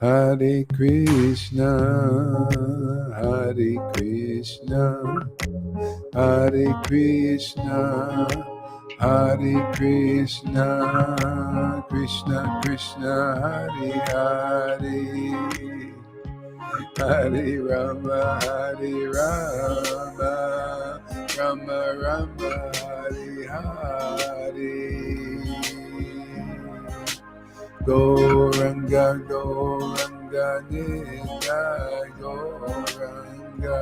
Hare Krishna, Hare Krishna, Hare Krishna, Hare Krishna, Krishna Krishna, Hare Hare, Hare Rama, Hare Rama, Rama Rama, Hare Hare. Gauranga, Gauranga, Nitai, Gauranga,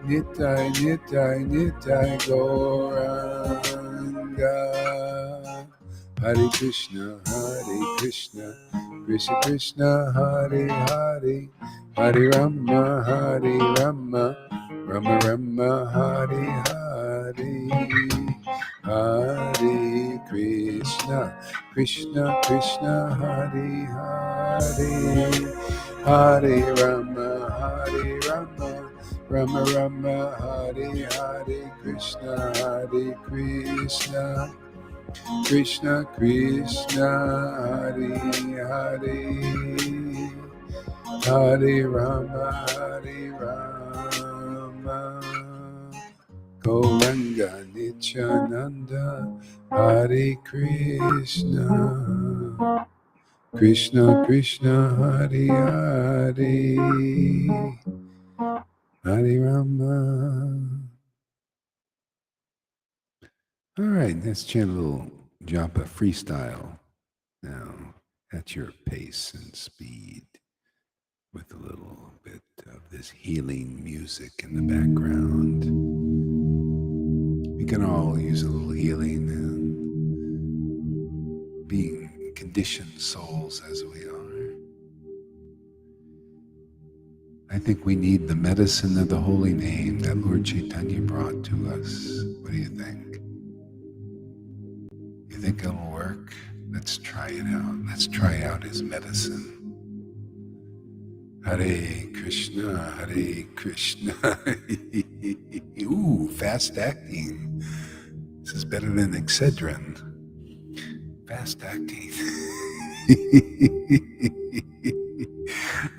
Nitai, Nitai, Nitai, Gauranga. Hare Krishna, Krishna Krishna, Hare Hare, Hare Rama, Rama Rama, Hare Hare. Hare Krishna, Krishna Krishna, Hare Hare, Hare Rama, Rama Rama, Hare Hare. Krishna, Hare Krishna, Krishna Krishna, Hare Hare, Hare Rama, Gauranga Nityananda, Hare Krishna, Krishna Krishna, Hare Hare, Hare Rama. All right, let's chant a little japa freestyle now at your pace and speed, with a little bit of this healing music in the background. We can all use a little healing and being conditioned souls as we are. I think we need the medicine of the holy name that Lord Caitanya brought to us. What do you think? You think it'll work? Let's try it out. Let's try out his medicine. Hare Krishna, Hare Krishna. Ooh, fast acting. This is better than Excedrin. Fast acting.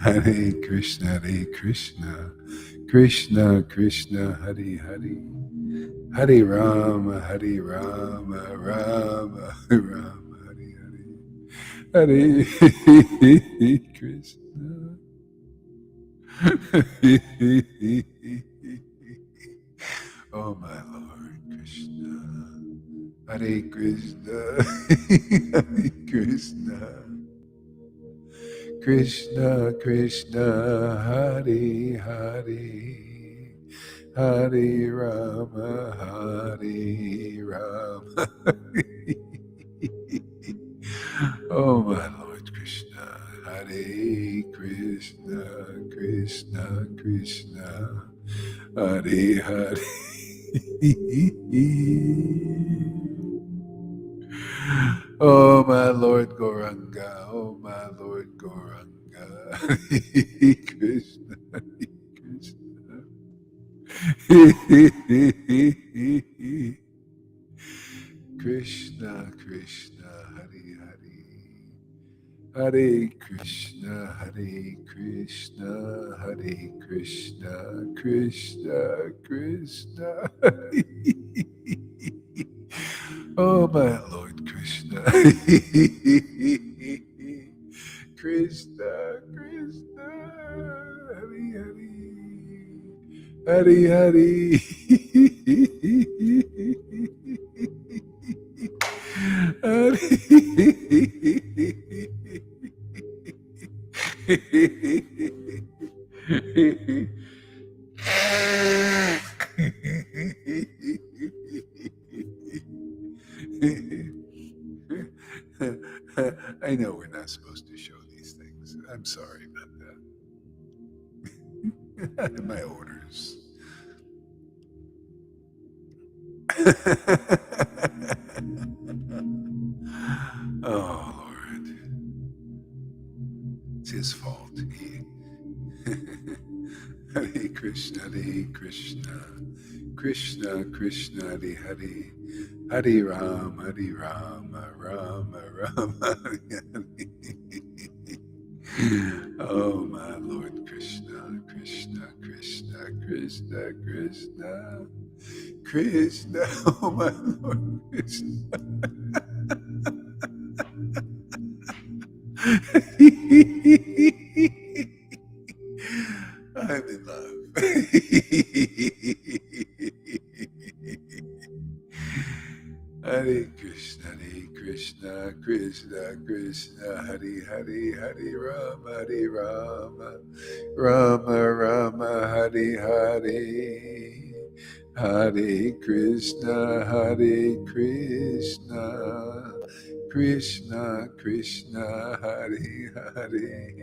Hare Krishna, Hare Krishna, Krishna Krishna, Hare Hare, Hare Rama, Rama Rama, Hare Hare, Hare Krishna. Oh my Lord Krishna, Hare Krishna, Hare Krishna, Krishna Krishna, Hare Hare, Hare Rama, Hare Rama. Oh my Lord Krishna, Hare Krishna, Krishna Krishna, Hare Hare. Oh my Lord Gauranga, oh my Lord Gauranga, Hare Krishna, Hare Krishna. Krishna Krishna, Hare Hare, Hare Krishna, Hare Krishna, Hare Krishna, Krishna Krishna, Hare. Oh my Lord Krishna, Krishna Krishna, Hare Hare, Hare Hare. I know we're not supposed to show these things. I'm sorry about that. My orders. Oh Lord, it's his fault. Hare Krishna, Hare Krishna, Krishna Krishna, Hare Hare, Hare Rama, Rama Rama, Hare Hare. Oh, my Lord Krishna, Krishna, Krishna, Krishna, Krishna, Krishna, oh, my Lord Krishna. I'm in love. Hare Krishna, Krishna Krishna, Hare Hare, Hare Rama, Rama Rama, Hare Hare, Hare Krishna, Krishna Krishna, Hare Hare,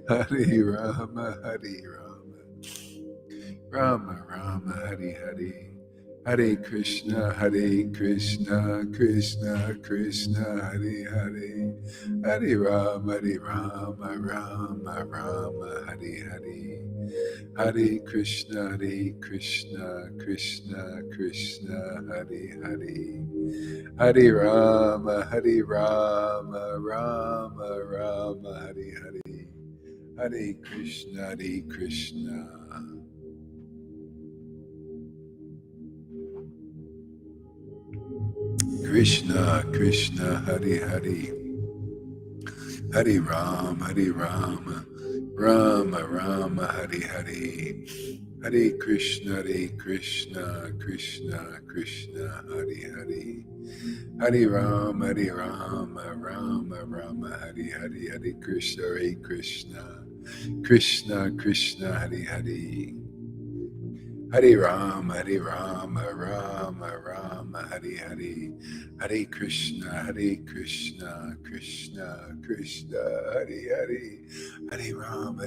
Hare Rama, Rama Rama, Hare Hare. Hare Krishna, Krishna Krishna, Hare Hare, Hare Rama, Rama Rama, Hare Hare, Hare Krishna, Krishna Krishna, Hare Hare, Hare Rama, Rama Rama, Hare Hare, Hare Krishna, Krishna. Krishna, Krishna, Hare Hare, Hare Rama, Rama Rama, Hare Hare, Hare Krishna, Krishna Krishna, Hare Hare, Hare Rama, Rama Rama, Hare Hare, Hare Krishna, Krishna, Hare Hare. Hare Rama, Rama Rama, Hare Hare, Hare Krishna, Krishna Krishna, Hare Hare, Hare Rama,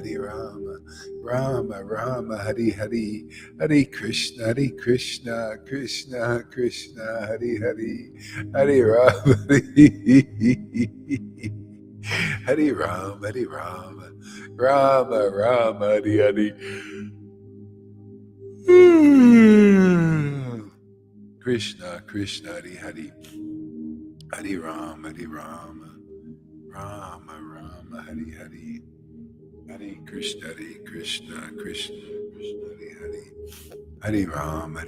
Rama Rama, Hare Hare, Hare Krishna, Krishna Krishna, Hare Hare, Hare Rama, Hare Rama, Rama Rama, Hare Hare. Krishna, Hare Hare, Hare Rama, Rama Rama, Hare Hare, Hare Krishna, Krishna Hare Hare, Hare Rama,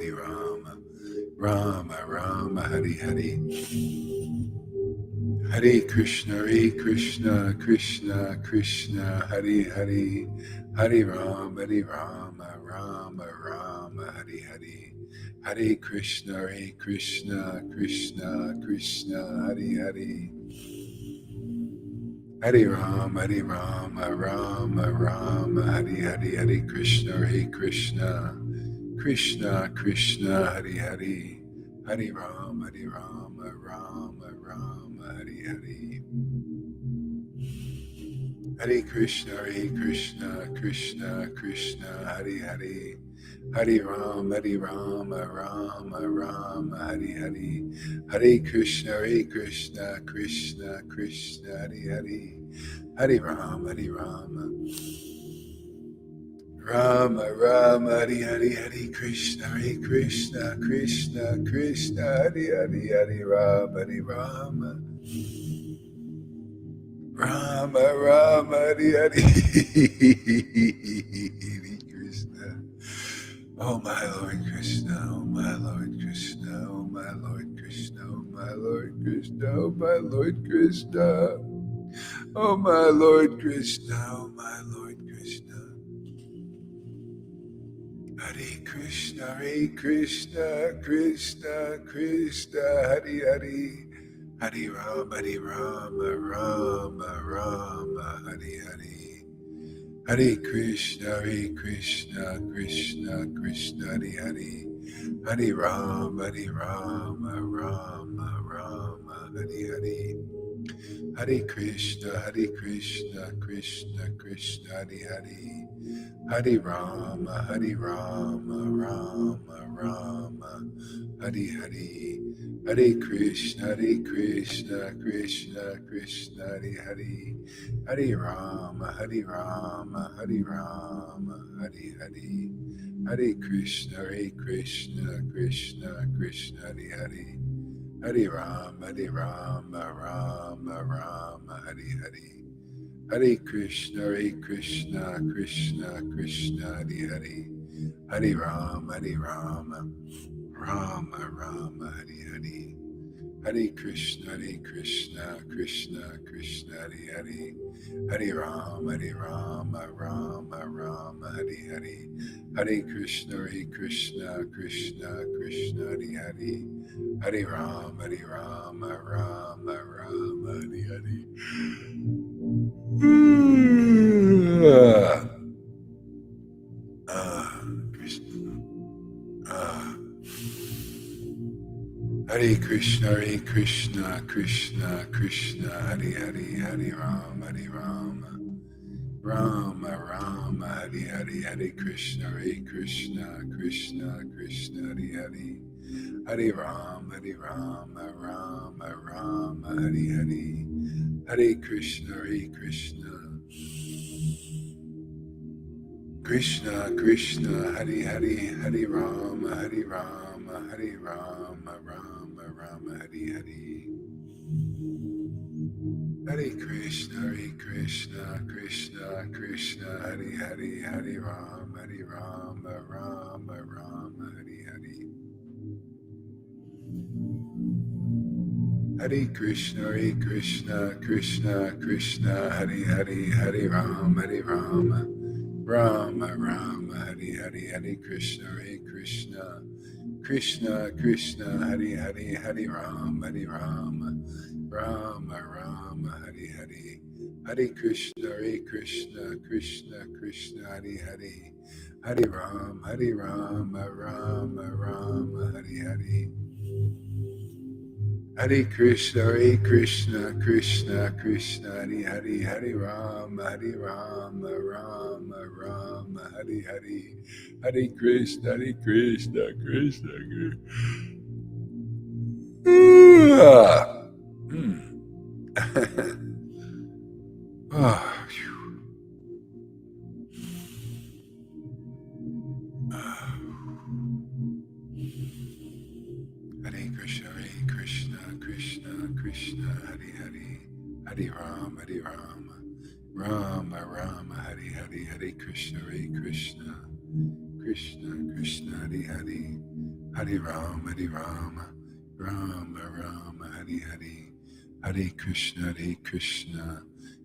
Rama Rama, Hare Hare, Hare Krishna, Krishna Hare Hare, Hare Rama, Rama Rama, Hare Hare, Hare Krishna, Krishna Hare Hare, Hare Rama, Rama Rama, Hare Hare, Hare Krishna, Krishna Hare Hare, Hare Rama, Rama Rama, Hare Hare, Hare Krishna, Krishna Hare Hare, Hare Rama, Rama Rama, Hare Hare, Hare Krishna, Krishna Hare Hare, Hare Rama, Rama Rama, Hare Hare, Hare Krishna, Krishna Hare Hare, Hare Rama, Rama Rama, Hare Hare, Hare Krishna. Oh my Lord Krishna, oh my Lord Krishna, oh my Lord Krishna, oh my Lord Krishna, oh my Lord Krishna, oh my Lord Krishna, oh my Lord Krishna. Hare Krishna, Krishna, Hare Hare, Hare Rama, Rama, Hare Hare, Hare Krishna, Krishna Hare Hare, Hare Rama, Rama, Hare Hare, Hare Krishna, Krishna Hare Hare, Hare Rama, Rama, Hare Hare, Hare Krishna, Krishna Hare Hare, Hare Rama, Hare Hare, Hare Krishna, Krishna Hare Hare, Hare Rama, Rama Hare Hare, Hare Krishna, Krishna Krishna, Hare Hare. Hare Rama, Rama Rama, Hare Hare. Hare Krishna, Krishna Krishna, Hare Hare. Hare Rama, Rama Rama, Hare Hare. Hare Krishna, Krishna Krishna, Hare Hare. Hare Rama, Rama Rama, Hare Hare. Krishna. Hare Krishna, Krishna Krishna, Hare Hare, Hare Rama, Rama Rama, Hare Hare, Hare Krishna, Krishna Krishna, Hare Hare. Hare Rama, Rama Rama, Hare Hare. Hare Krishna, Krishna Krishna, Hare Hare, Hare Rama, Hare Rama, Rama Rama, Hare Hare. Hare Krishna, Krishna Krishna, Hare Hare, Hare Rama, Rama Rama, Hare Hare. Hare Krishna, Krishna Krishna, Hare Hare, Hare Rama, Rama Rama, Hare Hare, Hare Krishna, Krishna Krishna, Hare Hare, Hare Rama, Rama Rama, Hare Hare. Hare Krishna, Krishna Krishna, Hare Hare. Hare Rama, Rama Rama, Hare Hare. Hare Krishna, Krishna Krishna, Hare Hare, Hare Rama, Rama Rama, Hare Hare. Hare Krishna, Krishna Krishna. Ah, phew. Hare Krishna, Krishna Krishna, Hare Hare. Hare Rama, Rama Rama, Hare Hare. Hare Krishna, Krishna Krishna, Hare Hare. Hare Rama, Rama Rama, Hare Hare. Hare Krishna,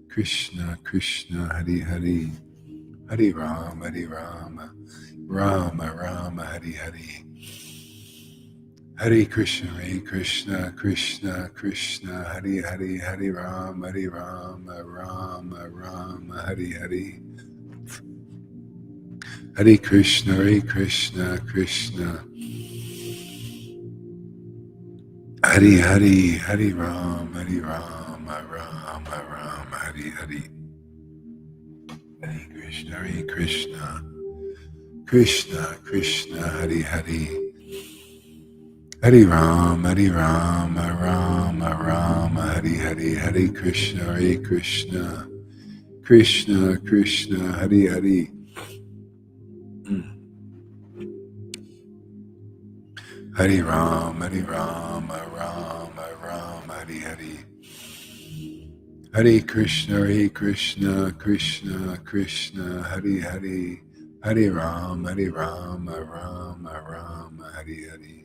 Krishna Krishna, Hare Hare. Hare Rama, Rama Rama, Hare Hare. Hare Krishna, Krishna Krishna, Hare Hare. Hare Rama, Rama Rama, Hare Hare. Hare Krishna, Krishna. Hare Hare, Hare Rama, Rama Rama, Hare Hare. Hare Krishna, Krishna Krishna, Hare Hare. Hare Rama, Rama Rama, Hare Hare. Hare Krishna, Krishna Krishna, Hare Hare. Hare Rama, Rama Rama, Hare Hare. Hare Krishna, Krishna Krishna, Hare Hare. Hare Rama, Rama Rama, Hare Hare.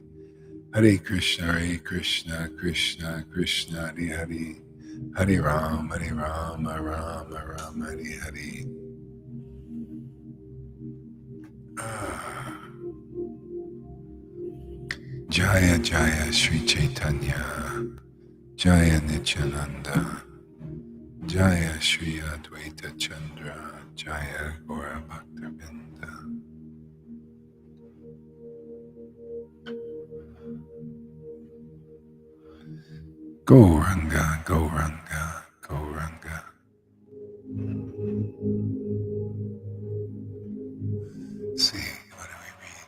Hare Krishna, Krishna Krishna, Hare Hare. Hare Rama, Rama Rama, Hare Hare. Jaya Jaya Sri Chaitanya, Jaya Nityananda, Jaya Sri Advaita Chandra, Jaya Gaura Bhaktavinda. Gauranga, Gauranga, Gauranga. See, what do we read?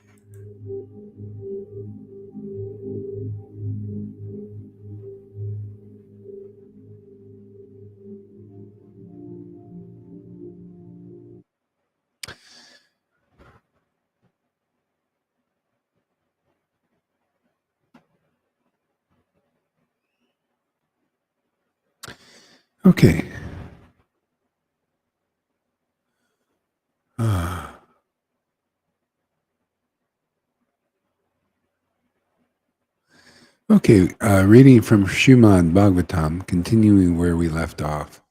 Okay. Okay, reading from Srimad Bhagavatam, continuing where we left off.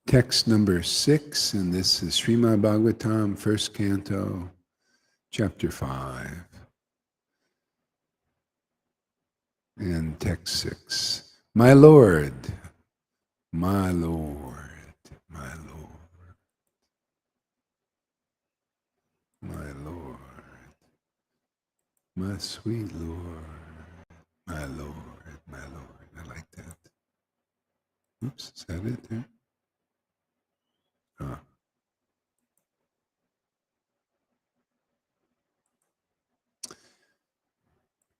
Text number 6, and this is Srimad Bhagavatam, first canto, chapter 5. And text 6. My Lord, my Lord, my Lord, my Lord, my sweet Lord, my Lord, my Lord. I like that. Oops, is that it there? Oh.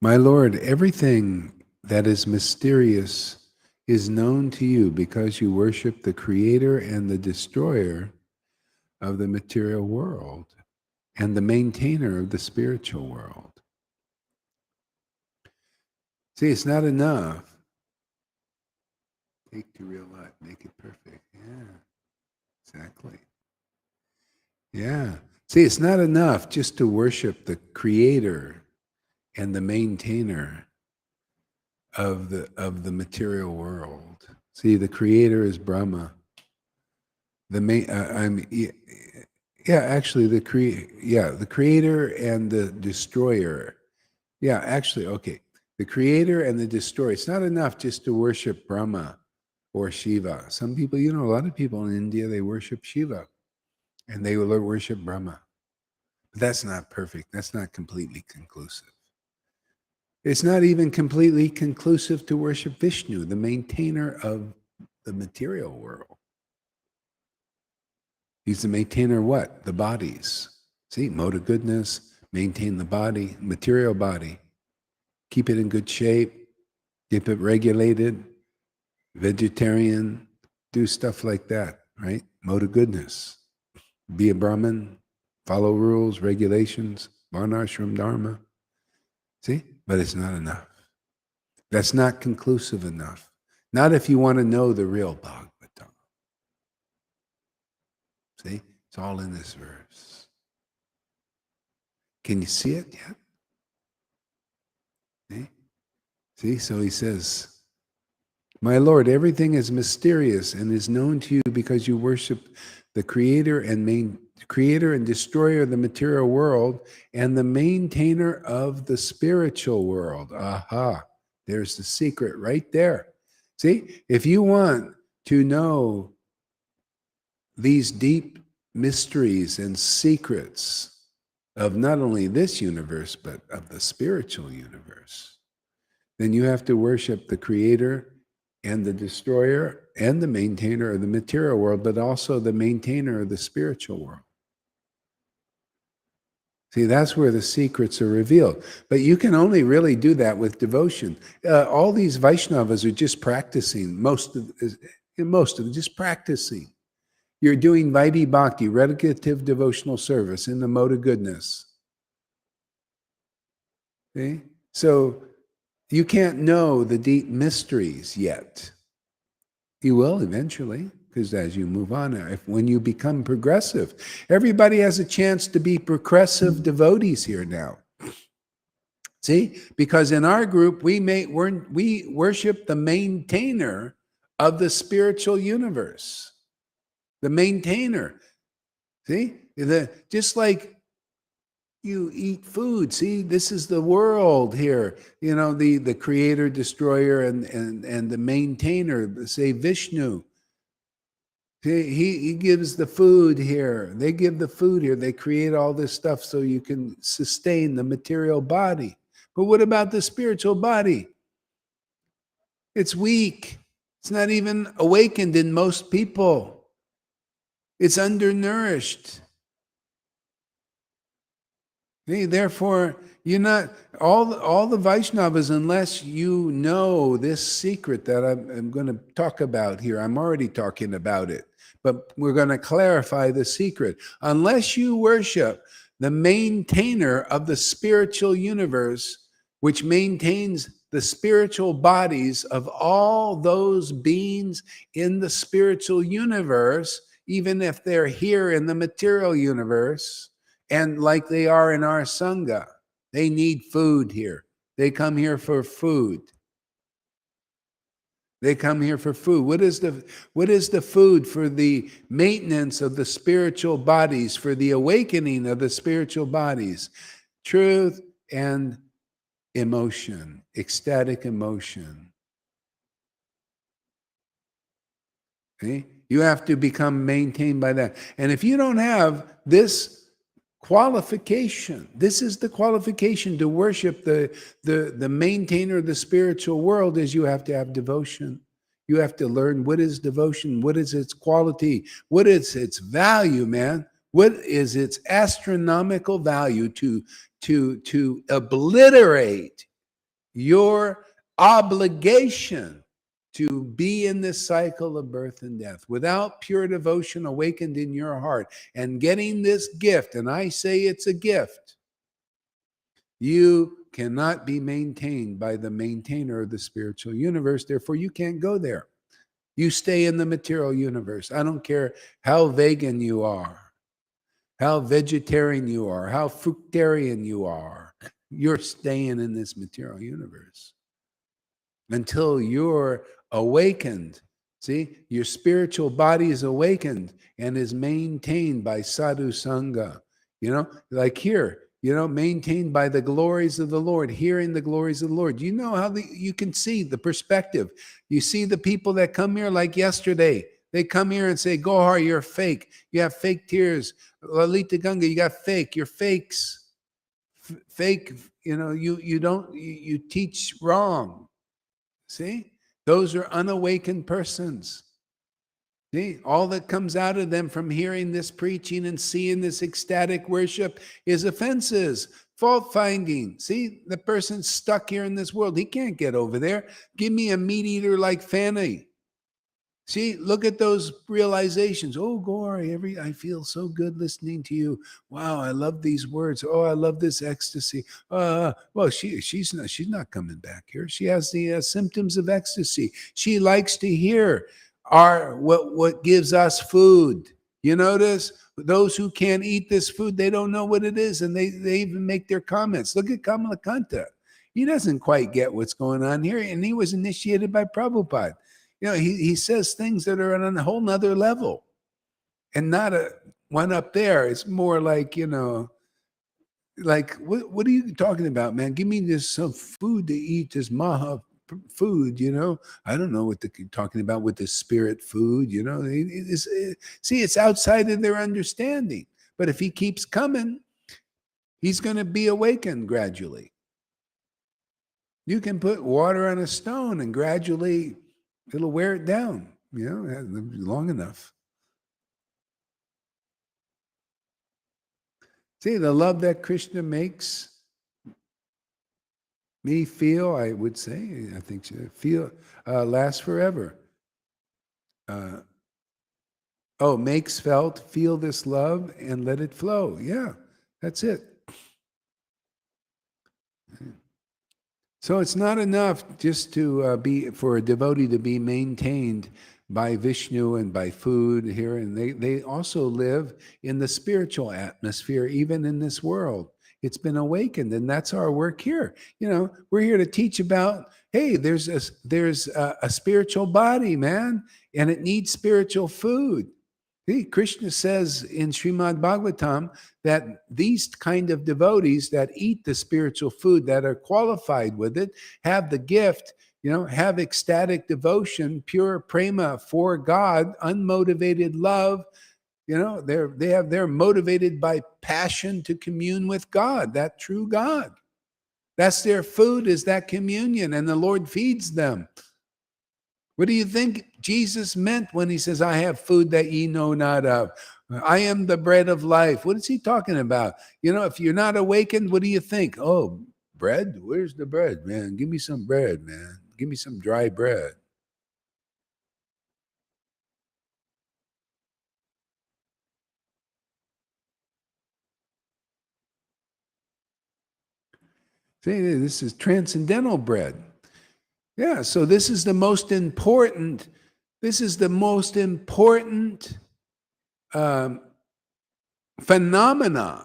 My Lord, everything that is mysterious is known to you because you worship the creator and the destroyer of the material world and the maintainer of the spiritual world. See, it's not enough. Take to real life, make it perfect. Yeah, exactly. Yeah. See, it's not enough just to worship the creator and the maintainer of the material world. See, the creator is Brahma. The main, actually, the creator and the destroyer. Yeah, actually, okay. The creator and the destroyer. It's not enough just to worship Brahma or Shiva. Some people, a lot of people in India, they worship Shiva and they will worship Brahma. But that's not perfect. That's not completely conclusive. It's not even completely conclusive to worship Vishnu, the maintainer of the material world. He's the maintainer of what? The bodies. See, mode of goodness, maintain the body, material body, keep it in good shape, keep it regulated, vegetarian, do stuff like that, right? Mode of goodness. Be a Brahmin, follow rules, regulations, varnashram dharma. See? But it's not enough. That's not conclusive enough. Not if you want to know the real Bhagavatam. See? It's all in this verse. Can you see it yet? See? See? So he says, my Lord, everything is mysterious and is known to you because you worship the creator and destroyer of the material world and the maintainer of the spiritual world. Aha. There's the secret right there. See, if you want to know these deep mysteries and secrets of not only this universe, but of the spiritual universe, then you have to worship the creator and the destroyer and the maintainer of the material world, but also the maintainer of the spiritual world. See, that's where the secrets are revealed. But you can only really do that with devotion. All these Vaishnavas are just practicing, most of them, just practicing. You're doing Vaidhi Bhakti, recitative devotional service in the mode of goodness. See? So you can't know the deep mysteries yet. You will eventually, because as you move on, when you become progressive, everybody has a chance to be progressive devotees here now. See, because in our group, we worship the maintainer of the spiritual universe, the maintainer. See, just like you eat food. See, this is the world here. The creator, destroyer, and the maintainer, say Vishnu. He gives the food here. They give the food here. They create all this stuff so you can sustain the material body. But what about the spiritual body? It's weak. It's not even awakened in most people. It's undernourished. Therefore, you're not all the Vaishnavas, unless you know this secret that I'm going to talk about here. I'm already talking about it, but we're going to clarify the secret. Unless you worship the maintainer of the spiritual universe, which maintains the spiritual bodies of all those beings in the spiritual universe, even if they're here in the material universe, and like they are in our Sangha. They need food here. They come here for food. They come here for food. What is the food for the maintenance of the spiritual bodies, for the awakening of the spiritual bodies? Truth and emotion, ecstatic emotion. Okay? You have to become maintained by that. And if you don't have this qualification, this is the qualification to worship the maintainer of the spiritual world, is you have to have devotion. You have to learn what is devotion, what is its quality, what is its value, man. What is its astronomical value to obliterate your obligation to be in this cycle of birth and death. Without pure devotion awakened in your heart and getting this gift, and I say it's a gift, you cannot be maintained by the maintainer of the spiritual universe. Therefore, you can't go there. You stay in the material universe. I don't care how vegan you are, how vegetarian you are, how fruitarian you are. You're staying in this material universe until you're awakened. See, your spiritual body is awakened and is maintained by Sadhu Sangha. Like here, maintained by the glories of the Lord, hearing the glories of the Lord. You know how you can see the perspective. You see the people that come here like yesterday. They come here and say, Gohar, you're fake. You have fake tears. Lalita Ganga, you got fake. You're fakes. Fake, you teach wrong. See, those are unawakened persons. See, all that comes out of them from hearing this preaching and seeing this ecstatic worship is offenses, fault finding. See, the person's stuck here in this world. He can't get over there. Give me a meat eater like Fanny. See, look at those realizations. Oh, Gauri, I feel so good listening to you. Wow, I love these words. Oh, I love this ecstasy. Well, she's not coming back here. She has the symptoms of ecstasy. She likes to hear what gives us food. You notice those who can't eat this food, they don't know what it is, and they even make their comments. Look at Kamalakanta. He doesn't quite get what's going on here, and he was initiated by Prabhupada. He says things that are on a whole nother level and not a one up there. It's more like, like, what are you talking about, man? Give me this some food to eat, this maha food, I don't know what they're talking about with this spirit food, see, it's outside of their understanding. But if he keeps coming, he's going to be awakened gradually. You can put water on a stone and gradually it'll wear it down, long enough. See, the love that Krishna makes me feel, I would say, I think feel lasts forever. Makes felt, feel this love and let it flow. Yeah, that's it. So it's not enough just to for a devotee to be maintained by Vishnu and by food here, and they also live in the spiritual atmosphere, even in this world. It's been awakened, and that's our work here. We're here to teach about, hey, there's a spiritual body, man, and it needs spiritual food. See, Krishna says in Srimad Bhagavatam that these kind of devotees that eat the spiritual food, that are qualified with it, have the gift, have ecstatic devotion, pure prema for God, unmotivated love. They're motivated by passion to commune with God, that true God. That's their food, is that communion, and the Lord feeds them. What do you think Jesus meant when he says, I have food that ye know not of? I am the bread of life. What is he talking about? If you're not awakened, what do you think? Oh, bread? Where's the bread, man? Give me some bread, man. Give me some dry bread. See, this is transcendental bread. Yeah, so this is the most important. This is the most important phenomena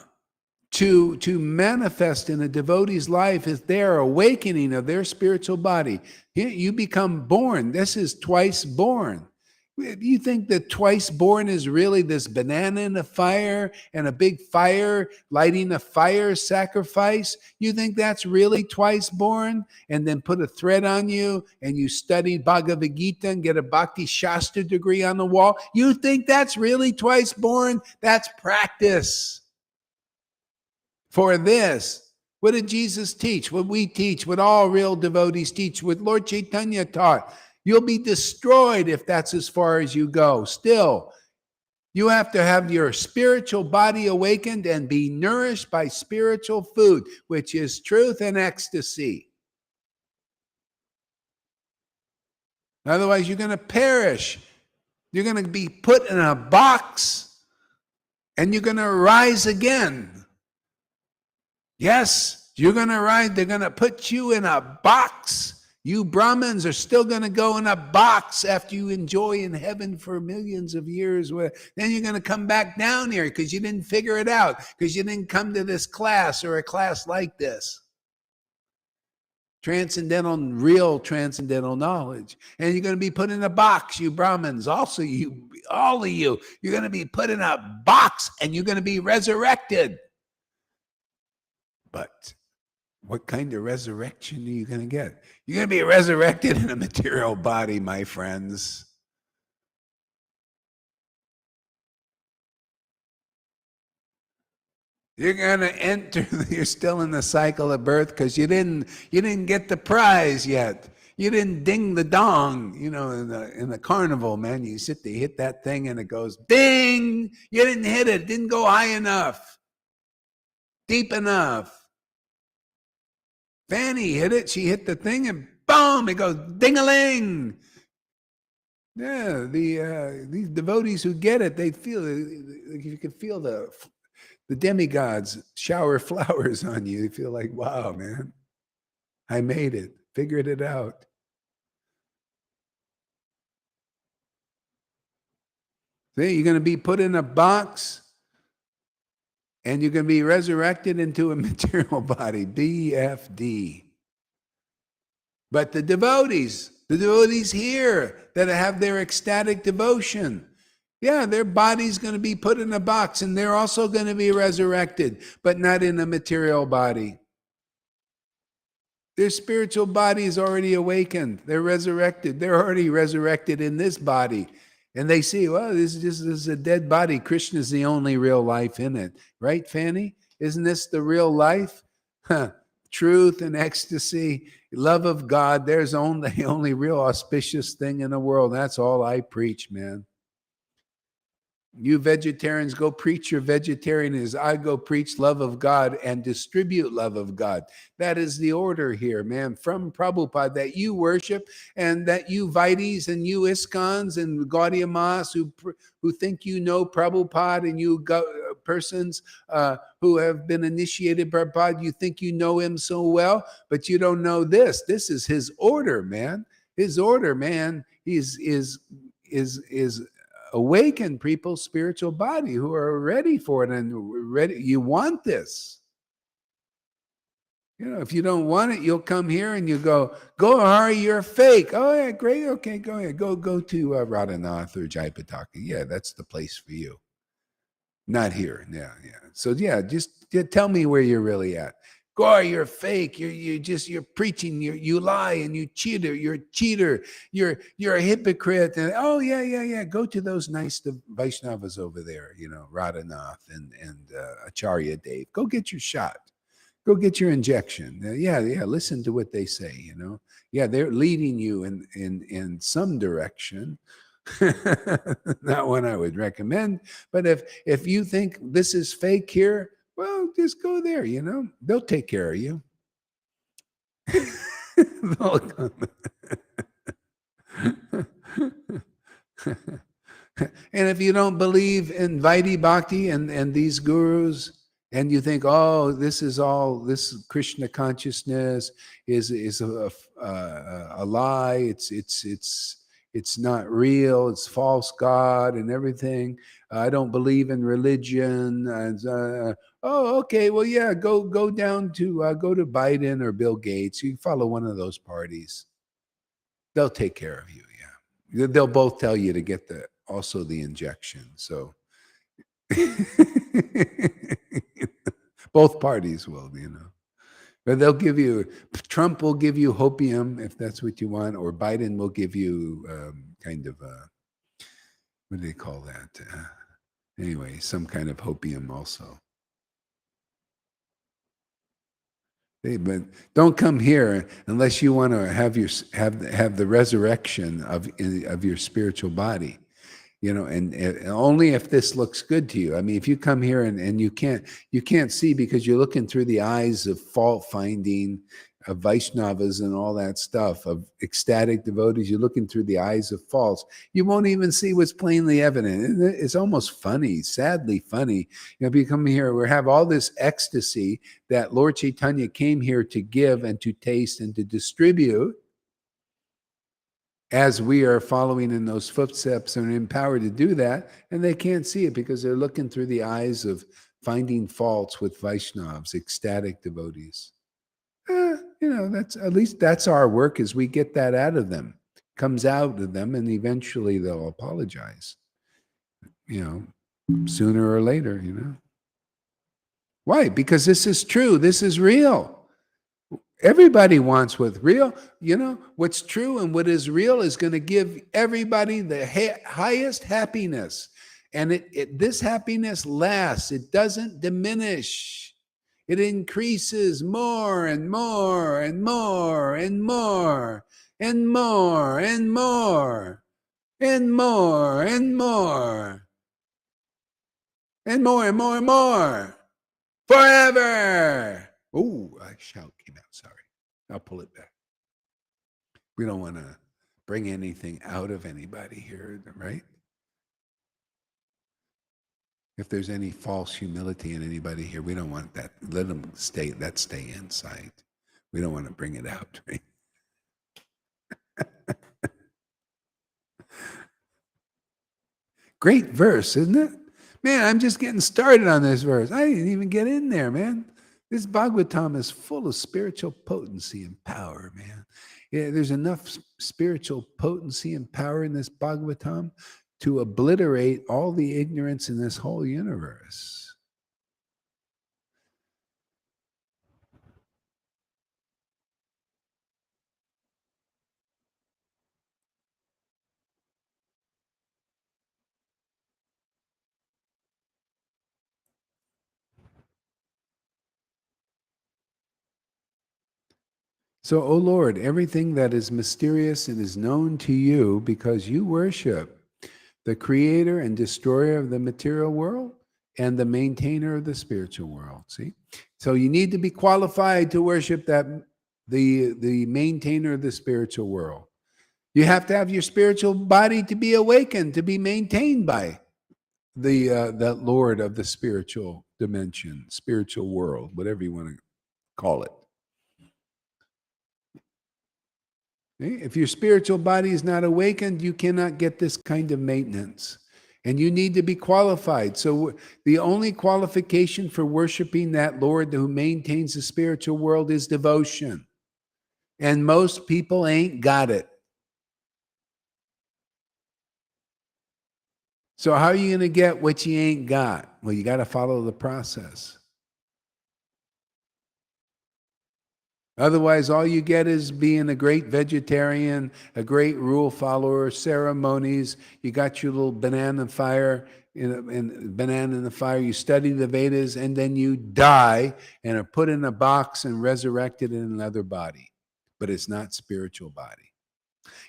to manifest in a devotee's life is their awakening of their spiritual body. You become born. This is twice born. You think that twice born is really this banana in a fire and a big fire, lighting a fire sacrifice? You think that's really twice born? And then put a thread on you and you study Bhagavad Gita and get a Bhakti Shastra degree on the wall? You think that's really twice born? That's practice. For this, what did Jesus teach? What we teach, what all real devotees teach, what Lord Caitanya taught. You'll be destroyed if that's as far as you go. Still, you have to have your spiritual body awakened and be nourished by spiritual food, which is truth and ecstasy. Otherwise, you're going to perish. You're going to be put in a box and you're going to rise again. Yes, you're going to rise. They're going to put you in a box. You Brahmins are still going to go in a box after you enjoy in heaven for millions of years. Then you're going to come back down here because you didn't figure it out, because you didn't come to this class or a class like this. Transcendental, real transcendental knowledge. And you're going to be put in a box, you Brahmins. Also, you, all of you, you're going to be put in a box and you're going to be resurrected. But what kind of resurrection are you going to get? You're going to be resurrected in a material body, my friends. You're going to enter, you're still in the cycle of birth because you didn't get the prize yet. You didn't ding the dong, in the carnival, man. You hit that thing and it goes ding. You didn't hit it. It didn't go high enough, deep enough. Fanny hit it. She hit the thing and boom, it goes ding-a-ling. Yeah, these devotees who get it, they feel, you can feel the demigods shower flowers on you. You feel like, wow, man, I made it, figured it out. See, you're going to be put in a box and you're going to be resurrected into a material body, BFD. But the devotees here that have their ecstatic devotion, yeah, their body's going to be put in a box and they're also going to be resurrected, but not in a material body. Their spiritual body is already awakened. They're resurrected. They're already resurrected in this body. And they see, well, this is a dead body. Krishna is the only real life in it. Right, Fanny? Isn't this the real life? Truth and ecstasy, love of God. There's the only real auspicious thing in the world. That's all I preach, man. You vegetarians, go preach your vegetarianism. I go preach love of God and distribute love of God. That is the order here, man, from Prabhupada, that you worship and that you Vaitis and you Iskons and Gaudiya Mas who think you know Prabhupada, and you persons who have been initiated by Prabhupada, you think you know him so well, but you don't know this. This is his order, man. His order, man, is awaken people's spiritual body who are ready for it and ready. You want this. If you don't want it, you'll come here and you go, Hari, you're fake. Oh, yeah, great. Okay, go ahead. Go to Radhanath or Jaipataka. Yeah, that's the place for you. Not here. Yeah. So, yeah, just tell me where you're really at. Gore, you're fake. You're preaching. You lie and you cheater. You're a cheater. You're a hypocrite. And oh yeah. Go to those nice Vaishnavas over there. Radhanath and Acharya Dave. Go get your shot. Go get your injection. Yeah. Listen to what they say. Yeah, they're leading you in some direction. Not one I would recommend. But if you think this is fake here, well, just go there, They'll take care of you. And if you don't believe in Vaidhi Bhakti and these gurus And you think, oh, this Krishna consciousness is a lie. It's not real. It's false God and everything. I don't believe in religion. And, oh, okay. Well, yeah. Go down to go to Biden or Bill Gates. You follow one of those parties. They'll take care of you. Yeah, they'll both tell you to get the injection. So. Both parties will, but they'll give you. Trump will give you hopium if that's what you want, or Biden will give you kind of what do they call that? Anyway, some kind of hopium also. Hey, but don't come here unless you want to have the resurrection of your spiritual body. And only if this looks good to you. I mean, if you come here and you can't see because you're looking through the eyes of fault finding, of Vaishnavas and all that stuff, of ecstatic devotees, you're looking through the eyes of faults. You won't even see what's plainly evident. It's almost funny, sadly funny. If you come here, we have all this ecstasy that Lord Caitanya came here to give and to taste and to distribute. As we are following in those footsteps and empowered to do that, and they can't see it because they're looking through the eyes of finding faults with Vaishnavas, ecstatic devotees. That's our work, is we get that out of them, comes out of them, and eventually they'll apologize, sooner or later, Why? Because this is true. This is real. Everybody wants what's real. What's true and what is real is going to give everybody the highest happiness. And this happiness lasts. It doesn't diminish. It increases more and more and more and more and more and more and more and more and more and more and more forever. Oh, a shout came out. Sorry. I'll pull it back. We don't want to bring anything out of anybody here, right? If there's any false humility in anybody here, we don't want that. Let them stay inside. We don't want to bring it out, right? Great verse, isn't it? Man, I'm just getting started on this verse. I didn't even get in there, man. This Bhagavatam is full of spiritual potency and power, man. Yeah, there's enough spiritual potency and power in this Bhagavatam to obliterate all the ignorance in this whole universe. So, O Lord, everything that is mysterious and is known to you because you worship the creator and destroyer of the material world and the maintainer of the spiritual world. See? So you need to be qualified to worship the maintainer of the spiritual world. You have to have your spiritual body to be awakened, to be maintained by that Lord of the spiritual dimension, spiritual world, whatever you want to call it. If your spiritual body is not awakened, you cannot get this kind of maintenance. And you need to be qualified. So the only qualification for worshiping that Lord who maintains the spiritual world is devotion. And most people ain't got it. So how are you going to get what you ain't got? Well, you got to follow the process. Otherwise, all you get is being a great vegetarian, a great rule follower, ceremonies. You got your little banana fire, banana in the fire. You study the Vedas, and then you die and are put in a box and resurrected in another body. But it's not spiritual body.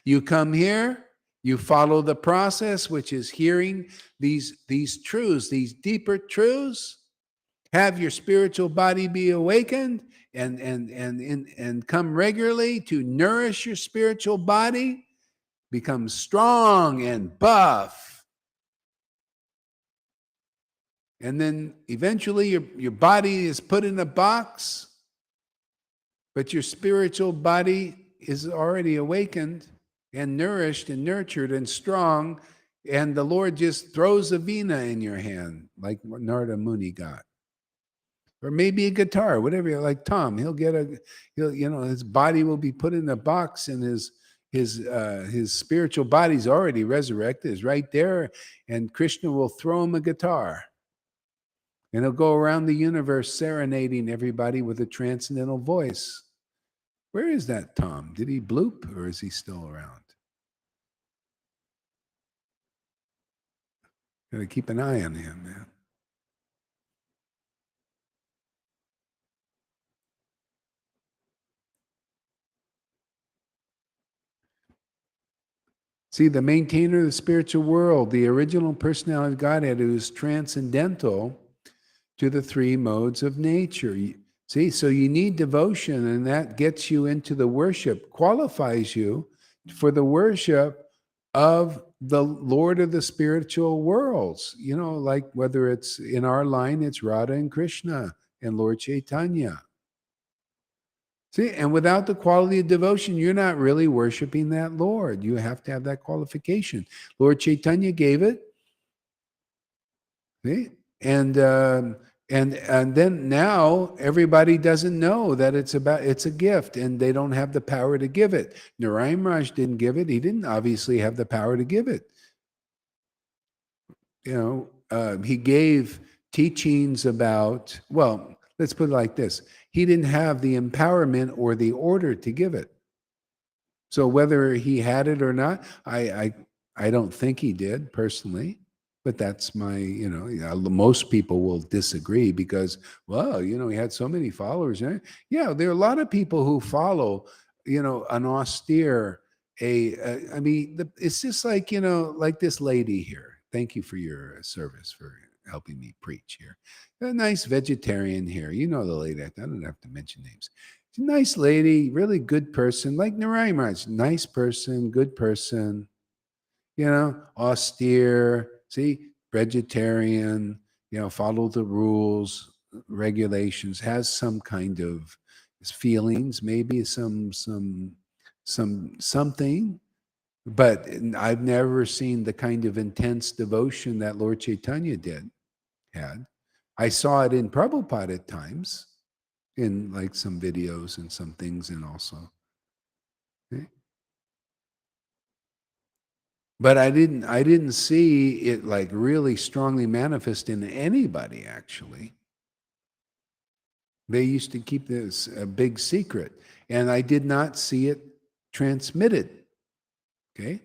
You come here, you follow the process, which is hearing these truths, these deeper truths. Have your spiritual body be awakened and come regularly to nourish your spiritual body, become strong and buff And then eventually your body is put in a box, but your spiritual body is already awakened and nourished and nurtured and strong. And the Lord just throws a veena in your hand, like what Narada Muni got. Or maybe a guitar, whatever. Like Tom, he'll his body will be put in a box, and his spiritual body's already resurrected, is right there, and Krishna will throw him a guitar, and he'll go around the universe serenading everybody with a transcendental voice. Where is that Tom? Did he bloop, or is he still around? Gotta keep an eye on him, man. See, the maintainer of the spiritual world, the original personality of Godhead, who is transcendental to the three modes of nature. See, so you need devotion, and that gets you into the worship, qualifies you for the worship of the Lord of the spiritual worlds. Like whether it's in our line, it's Radha and Krishna and Lord Caitanya. See, and without the quality of devotion, you're not really worshiping that Lord. You have to have that qualification. Lord Caitanya gave it. See? And then now everybody doesn't know that it's a gift, and they don't have the power to give it. Narayan Maharaj didn't give it. He didn't obviously have the power to give it. He gave teachings about, well, let's put it like this. He didn't have the empowerment or the order to give it. So whether he had it or not, I don't think he did personally, but that's my, most people will disagree because, well, he had so many followers. Yeah, there are a lot of people who follow, an austere, it's just like, like this lady here. Thank you for your service, for helping me preach here. A nice vegetarian here. You know the lady. I don't have to mention names. She's a nice lady, really good person, like Narayan Maharaj. Nice person, good person, austere, see, vegetarian, follow the rules, regulations, has some kind of feelings, maybe something, but I've never seen the kind of intense devotion that Lord Caitanya had. I saw it in Prabhupada at times, in like some videos and some things, and also. Okay? But I didn't see it like really strongly manifest in anybody, actually. They used to keep this a big secret, and I did not see it transmitted. Okay?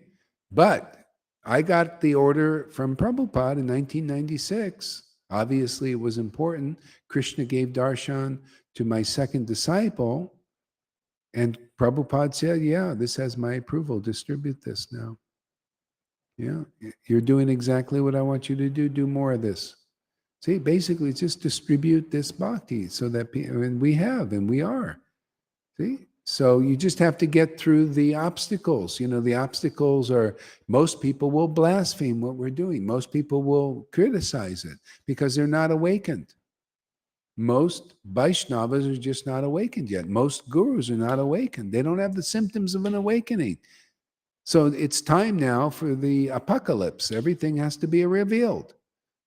But I got the order from Prabhupada in 1996. Obviously, it was important. Krishna gave darshan to my second disciple, and Prabhupada said, yeah, this has my approval. Distribute this now. Yeah, you're doing exactly what I want you to do. Do more of this. See, basically, just distribute this bhakti so that people, and we have, and we are. See? So you just have to get through the obstacles. The obstacles are, most people will blaspheme what we're doing. Most people will criticize it because they're not awakened. Most Vaishnavas are just not awakened yet. Most gurus are not awakened. They don't have the symptoms of an awakening. So it's time now for the apocalypse. Everything has to be revealed.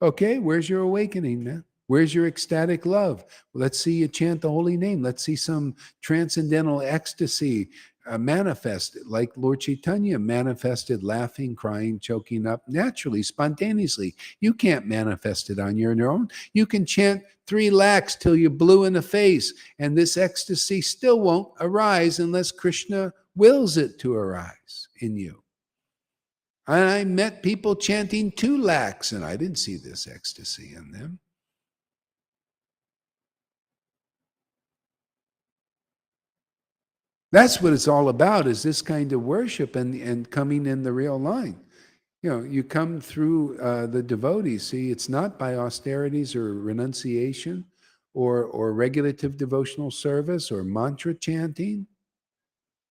Okay, where's your awakening, man? Where's your ecstatic love? Let's see you chant the holy name. Let's see some transcendental ecstasy manifest, like Lord Caitanya manifested, laughing, crying, choking up naturally, spontaneously. You can't manifest it on your own. You can chant 3 lakhs till you're blue in the face, and this ecstasy still won't arise unless Krishna wills it to arise in you. And I met people chanting 2 lakhs, and I didn't see this ecstasy in them. That's what it's all about, is this kind of worship and coming in the real line. You come through the devotees. See, it's not by austerities or renunciation or regulative devotional service or mantra chanting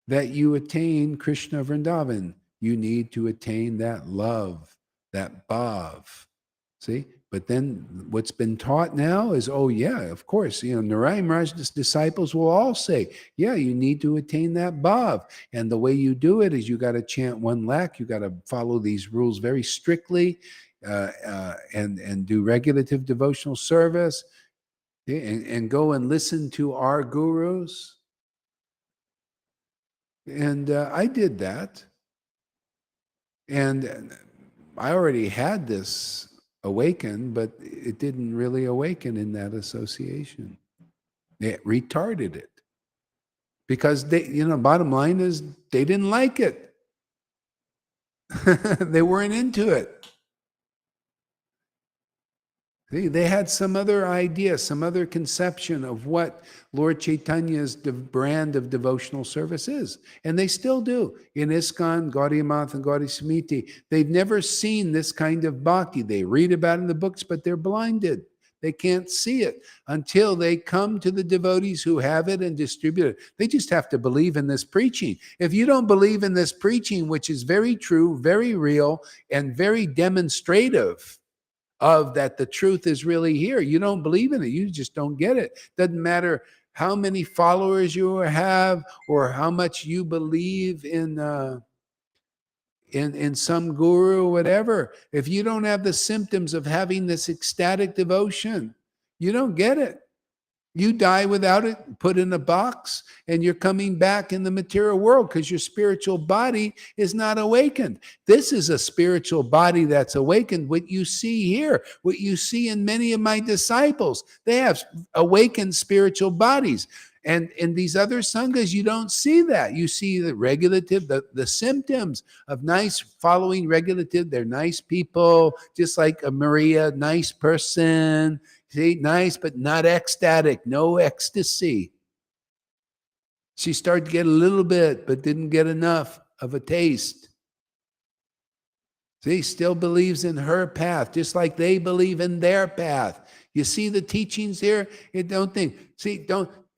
that you attain Krishna Vrindavan. You need to attain that love, that bhav. See, But then what's been taught now is, oh yeah, of course, Narayan Maharaj's disciples will all say, yeah, you need to attain that bhav. And the way you do it is you got to chant 1 lakh, you got to follow these rules very strictly, and do regulative devotional service, and go and listen to our gurus. And I did that. And I already had this awaken, but it didn't really awaken in that association. It retarded it. Because bottom line is they didn't like it. They weren't into it. They had some other idea, some other conception of what Lord Chaitanya's brand of devotional service is. And they still do. In ISKCON, Gaudiya Math, and Gaudiya Samiti, they've never seen this kind of bhakti. They read about it in the books, but they're blinded. They can't see it until they come to the devotees who have it and distribute it. They just have to believe in this preaching. If you don't believe in this preaching, which is very true, very real, and very demonstrative of that the truth is really here, you don't believe in it, you just don't get it. Doesn't matter how many followers you have or how much you believe in some guru or whatever. If you don't have the symptoms of having this ecstatic devotion, you don't get it. You die without it, put in a box, and you're coming back in the material world because your spiritual body is not awakened. This is a spiritual body that's awakened. What you see here, what you see in many of my disciples, they have awakened spiritual bodies. And in these other sanghas, you don't see that. You see the regulative, the symptoms of nice following regulative. They're nice people, just like a Maria, nice person. See, nice, but not ecstatic, no ecstasy. She started to get a little bit, but didn't get enough of a taste. See, still believes in her path, just like they believe in their path. You see the teachings here?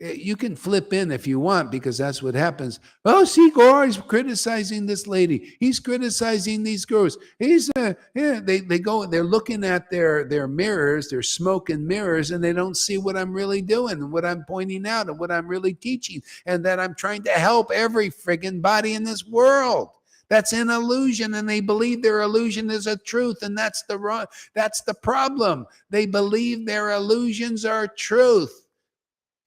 You can flip in if you want, because that's what happens. Oh, see, Gaura's criticizing this lady. He's criticizing these girls. They go, they're looking at their mirrors, their smoke and mirrors, and they don't see what I'm really doing and what I'm pointing out and what I'm really teaching, and that I'm trying to help every friggin' body in this world. That's an illusion, and they believe their illusion is a truth, and that's the problem. They believe their illusions are truth.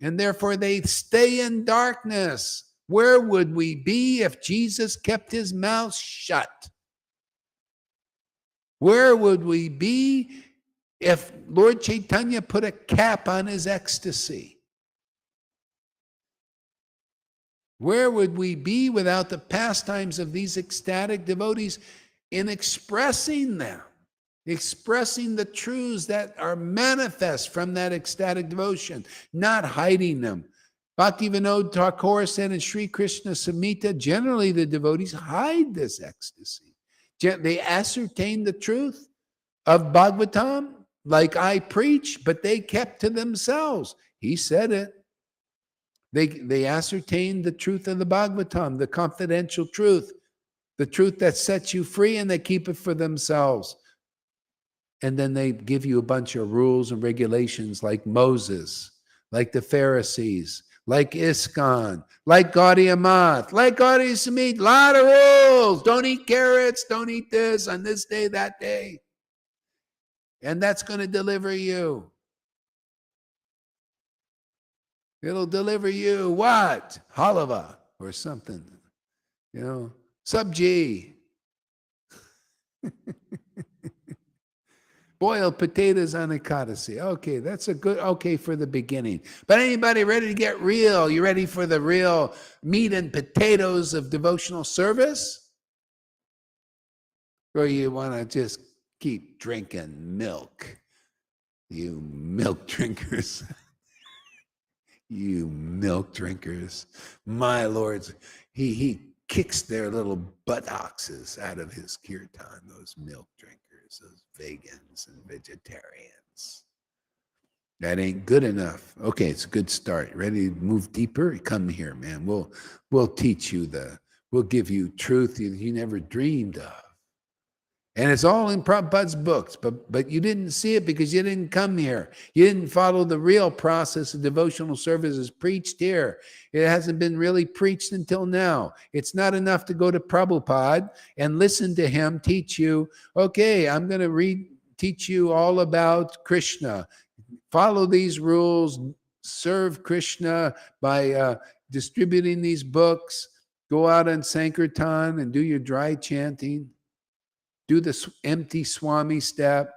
And therefore they stay in darkness. Where would we be if Jesus kept his mouth shut? Where would we be if Lord Caitanya put a cap on his ecstasy? Where would we be without the pastimes of these ecstatic devotees in expressing them? Expressing the truths that are manifest from that ecstatic devotion, not hiding them. Bhaktivinoda Thakur said in Sri Krishna Samhita, generally the devotees hide this ecstasy. They ascertain the truth of Bhagavatam, like I preach, but they kept to themselves. He said it. They ascertained the truth of the Bhagavatam, the confidential truth, the truth that sets you free, and they keep it for themselves. And then they give you a bunch of rules and regulations like Moses, like the Pharisees, like ISKCON, like Gaudiya Math, like Gaudiya Samhita. A lot of rules. Don't eat carrots. Don't eat this on this day, that day. And that's going to deliver you. It'll deliver you what? Halava or something. Sabji. Boiled potatoes on Ekadasi. Okay, that's okay for the beginning. But anybody ready to get real? You ready for the real meat and potatoes of devotional service? Or you want to just keep drinking milk? You milk drinkers. You milk drinkers. My lords, he kicks their little buttocks out of his kirtan, those milk drinkers. Those vegans and vegetarians. That ain't good enough. Okay, it's a good start. Ready to move deeper? Come here, man. We'll teach you we'll give you truth you never dreamed of. And it's all in Prabhupada's books, but you didn't see it because you didn't come here. You didn't follow the real process of devotional services preached here. It hasn't been really preached until now. It's not enough to go to Prabhupada and listen to him teach you, okay, I'm going to teach you all about Krishna. Follow these rules, serve Krishna by distributing these books, go out on Sankirtan and do your dry chanting. Do the empty Swami step.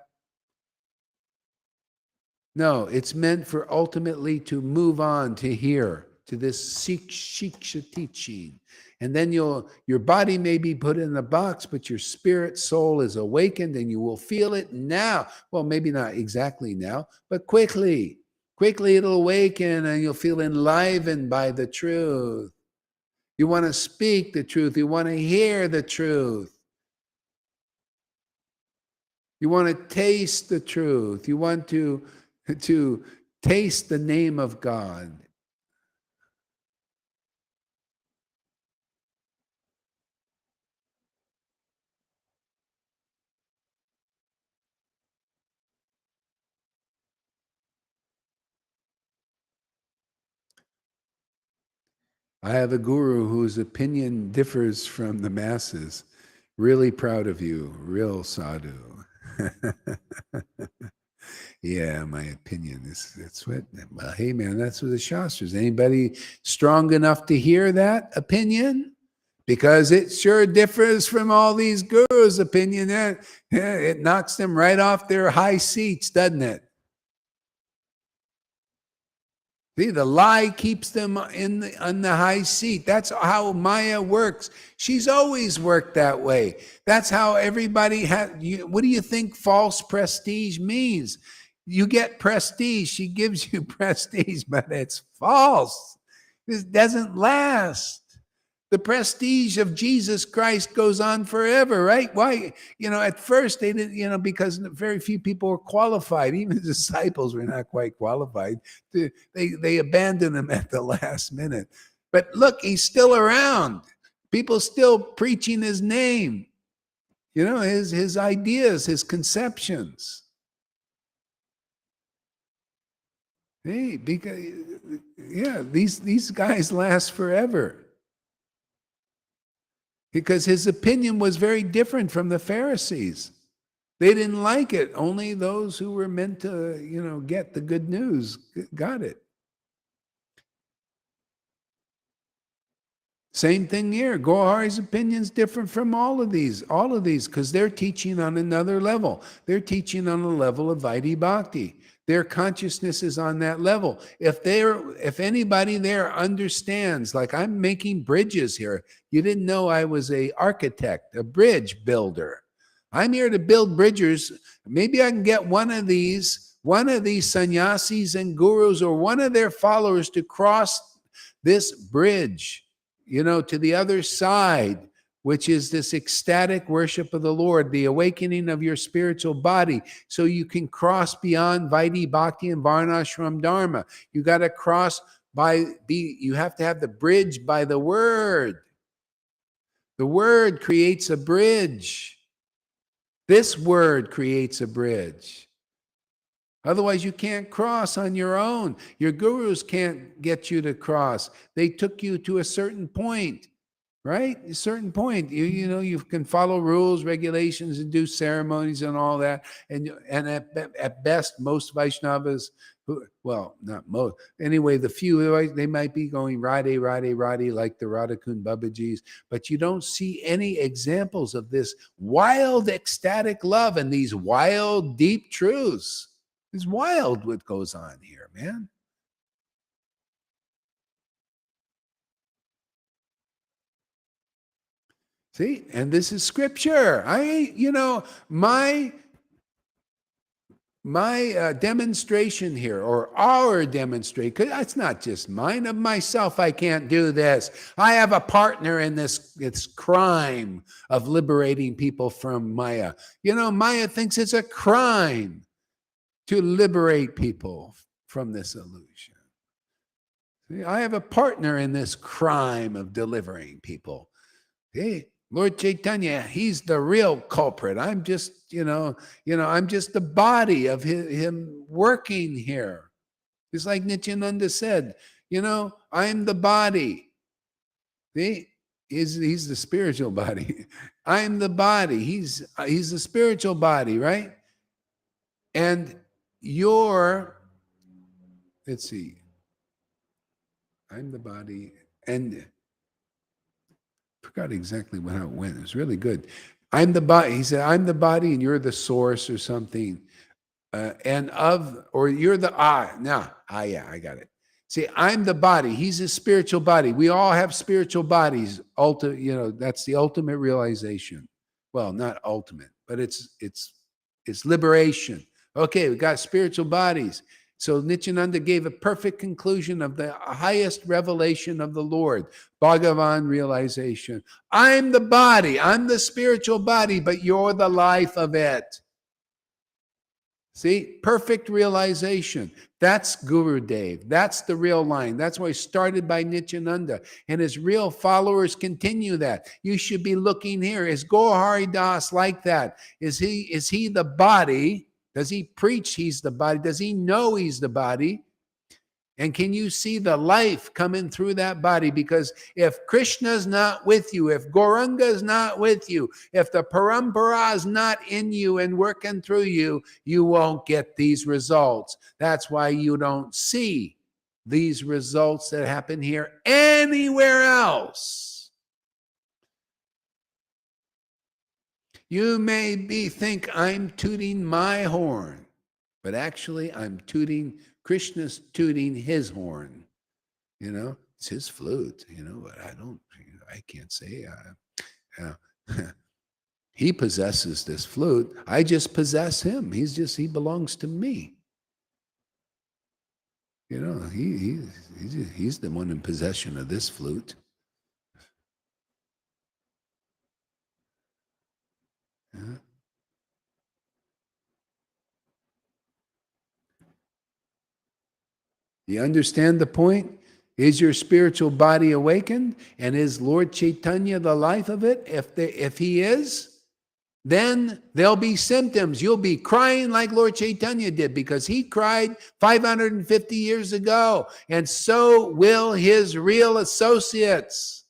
No, it's meant for ultimately to move on to here, to this Shiksha teaching. And then your body may be put in a box, but your spirit soul is awakened and you will feel it now. Well, maybe not exactly now, but quickly. Quickly it'll awaken and you'll feel enlivened by the truth. You want to speak the truth. You want to hear the truth. You want to taste the truth. You want to taste the name of God. I have a guru whose opinion differs from the masses. Really proud of you, real sadhu. Yeah, my opinion is that's what. Well, hey man, that's what the Shastras. Anybody strong enough to hear that opinion? Because it sure differs from all these gurus' opinion. It knocks them right off their high seats, doesn't it? See, the lie keeps them on the high seat. That's how Maya works. She's always worked that way. That's how everybody has. What do you think false prestige means? You get prestige. She gives you prestige, but it's false. This doesn't last. The prestige of Jesus Christ goes on forever, right? Why? At first they didn't, because very few people were qualified. Even the disciples were not quite qualified. They abandoned him at the last minute. But look, he's still around. People still preaching his name, his ideas, his conceptions. Hey, because these guys last forever. Because his opinion was very different from the Pharisees. They didn't like it. Only those who were meant to, get the good news got it. Same thing here. Gohari's opinion's different from all of these, because they're teaching on another level. They're teaching on a level of Vaidhi Bhakti. Their consciousness is on that level. If anybody there understands, like I'm making bridges here. You didn't know I was an architect, a bridge builder. I'm here to build bridges. Maybe I can get one of these sannyasis and gurus or one of their followers to cross this bridge, to the other side, which is this ecstatic worship of the Lord, the awakening of your spiritual body, so you can cross beyond Vaidhi Bhakti and Varnashram Dharma. You got to cross you have to have the bridge by the word. The word creates a bridge. This word creates a bridge. Otherwise, you can't cross on your own. Your gurus can't get you to cross. They took you to a certain point. Right? A certain point. You can follow rules, regulations, and do ceremonies and all that. And at best, most Vaishnavas, not most, anyway, the few, they might be going Radhe, Radhe, Radhe, like the Radhakund Babajis, but you don't see any examples of this wild, ecstatic love and these wild, deep truths. It's wild what goes on here, man. See, and this is scripture. My demonstration here, or our demonstration, because it's not just mine, of myself, I can't do this. I have a partner in this crime of liberating people from Maya. Maya thinks it's a crime to liberate people from this illusion. See, I have a partner in this crime of delivering people. Okay? Lord Caitanya, he's the real culprit. I'm just, I'm just the body of him working here. It's like Nityananda said, I'm the body. See? He's the spiritual body. I'm the body. He's the spiritual body, right? And let's see, I'm the body, and forgot exactly how it went. It was really good. I'm the body. He said, I'm the body and you're the source or something. Or you're the yeah, I got it. See, I'm the body. He's a spiritual body. We all have spiritual bodies. That's the ultimate realization. Well, not ultimate, but it's liberation. Okay, we got spiritual bodies. So Nityananda gave a perfect conclusion of the highest revelation of the Lord, Bhagavan realization. I'm the body. I'm the spiritual body, but you're the life of it. See, perfect realization. That's Guru Dev. That's the real line. That's why it started by Nityananda. And his real followers continue that. You should be looking here. Is Gaur Das like that? Is he the body? Does he preach he's the body? Does he know he's the body? And can you see the life coming through that body? Because if Krishna's not with you, if Gauranga's not with you, if the parampara is not in you and working through you, you won't get these results. That's why you don't see these results that happen here anywhere else. You may think I'm tooting my horn, but actually I'm Krishna's tooting his horn. It's his flute, but I can't say. He possesses this flute. I just possess him. He belongs to me. He's the one in possession of this flute. Yeah. You understand the point? Is your spiritual body awakened? And is Lord Caitanya the life of it? If he is, then there'll be symptoms. You'll be crying like Lord Caitanya did because he cried 550 years ago. And so will his real associates.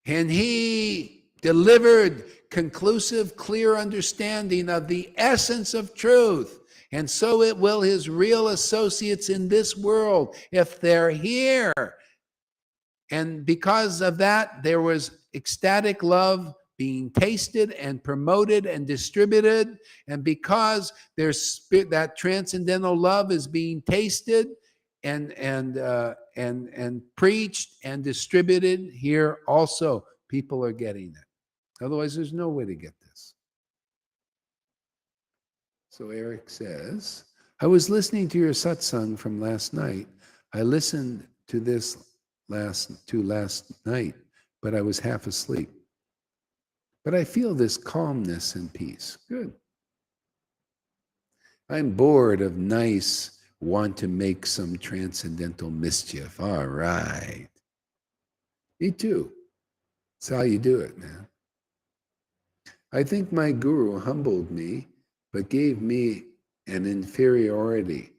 And he delivered conclusive, clear understanding of the essence of truth. And so it will his real associates in this world, if they're here. And because of that, there was ecstatic love being tasted and promoted and distributed. And because there's that transcendental love is being tasted and preached and distributed here also, people are getting it. Otherwise, there's no way to get this. So Eric says, I was listening to your satsang from last night. I listened to this last night, but I was half asleep. But I feel this calmness and peace. Good. I'm bored of want to make some transcendental mischief. All right. Me too. That's how you do it, man. I think my guru humbled me, but gave me an inferiority.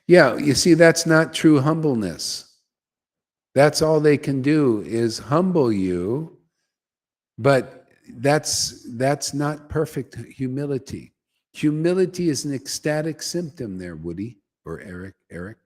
Yeah, you see, that's not true humbleness. That's all they can do is humble you, but that's not perfect humility. Humility is an ecstatic symptom there, Woody, or Eric.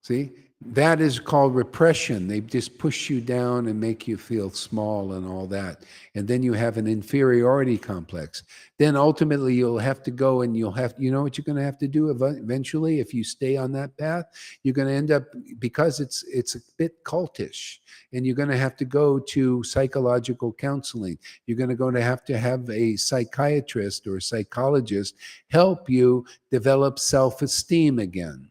See? That is called repression. They just push you down and make you feel small and all that. And then you have an inferiority complex. Then ultimately you'll have to go and you know what you're going to have to do eventually if you stay on that path? You're going to end up, because it's a bit cultish, and you're going to have to go to psychological counseling. You're going to have a psychiatrist or a psychologist help you develop self-esteem again.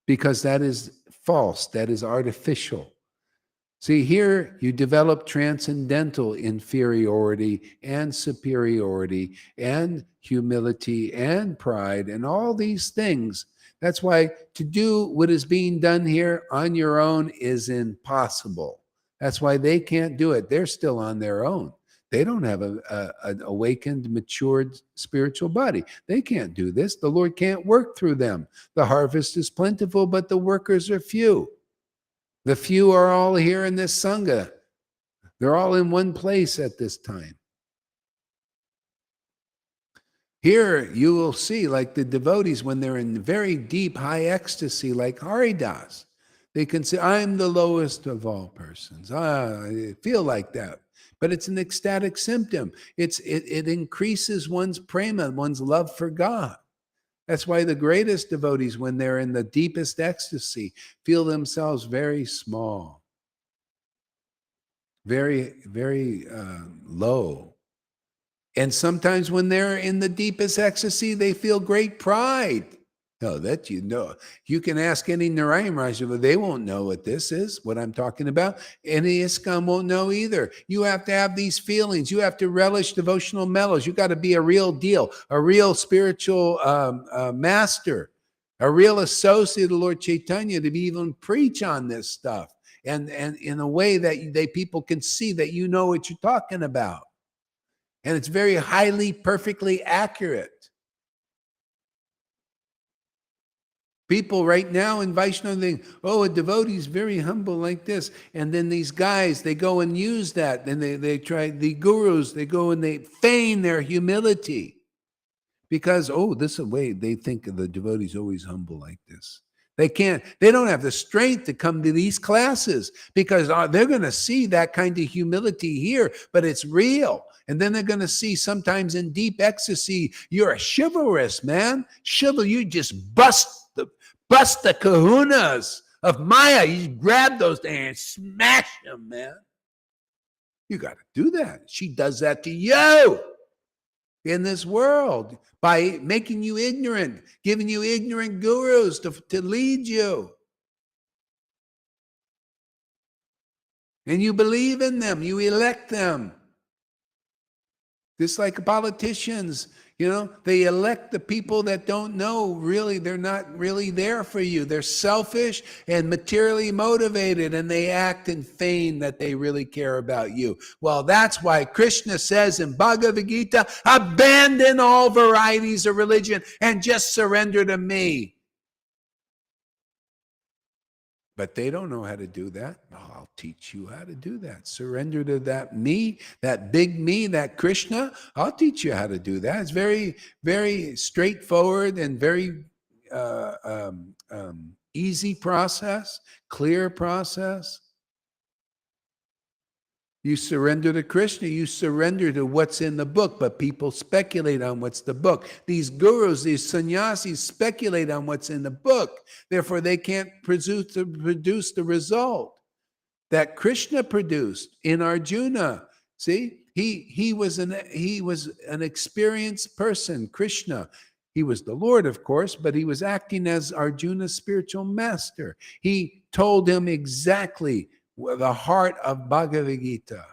Because that is false, that is artificial. See, here you develop transcendental inferiority and superiority and humility and pride and all these things. That's why to do what is being done here on your own is impossible. That's why they can't do it. They're still on their own. They don't have an awakened, matured spiritual body. They can't do this. The Lord can't work through them. The harvest is plentiful, but the workers are few. The few are all here in this Sangha. They're all in one place at this time. Here you will see, like the devotees, when they're in very deep, high ecstasy, like Haridas, they can say, I'm the lowest of all persons. I feel like that. But it's an ecstatic symptom. It increases one's prema, one's love for God. That's why the greatest devotees, when they're in the deepest ecstasy, feel themselves very small, very, very low. And sometimes when they're in the deepest ecstasy, they feel great pride. Oh, that you know. You can ask any Narayan Raja, but they won't know what this is, what I'm talking about. Any ISKCON won't know either. You have to have these feelings. You have to relish devotional mellows. You got to be a real deal, a real spiritual master, a real associate of Lord Caitanya to be even preach on this stuff. And in a way that people can see that you know what you're talking about. And it's very highly, perfectly accurate. People right now in Vaishnava think, oh, a devotee is very humble like this. And then these guys, they go and use that. And they try, the gurus, they go and they feign their humility. Because, oh, this is a way they think of the devotees always humble like this. They don't have the strength to come to these classes because they're going to see that kind of humility here, but it's real. And then they're going to see sometimes in deep ecstasy, you're a chivalrous, man. You just bust the kahunas of Maya. You grab those and smash them, man. You got to do that. She does that to you in this world by making you ignorant, giving you ignorant gurus to lead you. And you believe in them, you elect them. Just like politicians, they elect the people that don't know, really, they're not really there for you. They're selfish and materially motivated, and they act and feign that they really care about you. Well, that's why Krishna says in Bhagavad Gita, abandon all varieties of religion and just surrender to me. But they don't know how to do that. Oh, I'll teach you how to do that. Surrender to that me, that big me, that Krishna. I'll teach you how to do that. It's very, very straightforward and very easy process, clear process. You surrender to Krishna, you surrender to what's in the book, but people speculate on what's the book. These gurus, these sannyasis speculate on what's in the book. Therefore, they can't produce the result that Krishna produced in Arjuna. See, he was an experienced person, Krishna. He was the Lord, of course, but he was acting as Arjuna's spiritual master. He told him exactly the heart of Bhagavad Gita,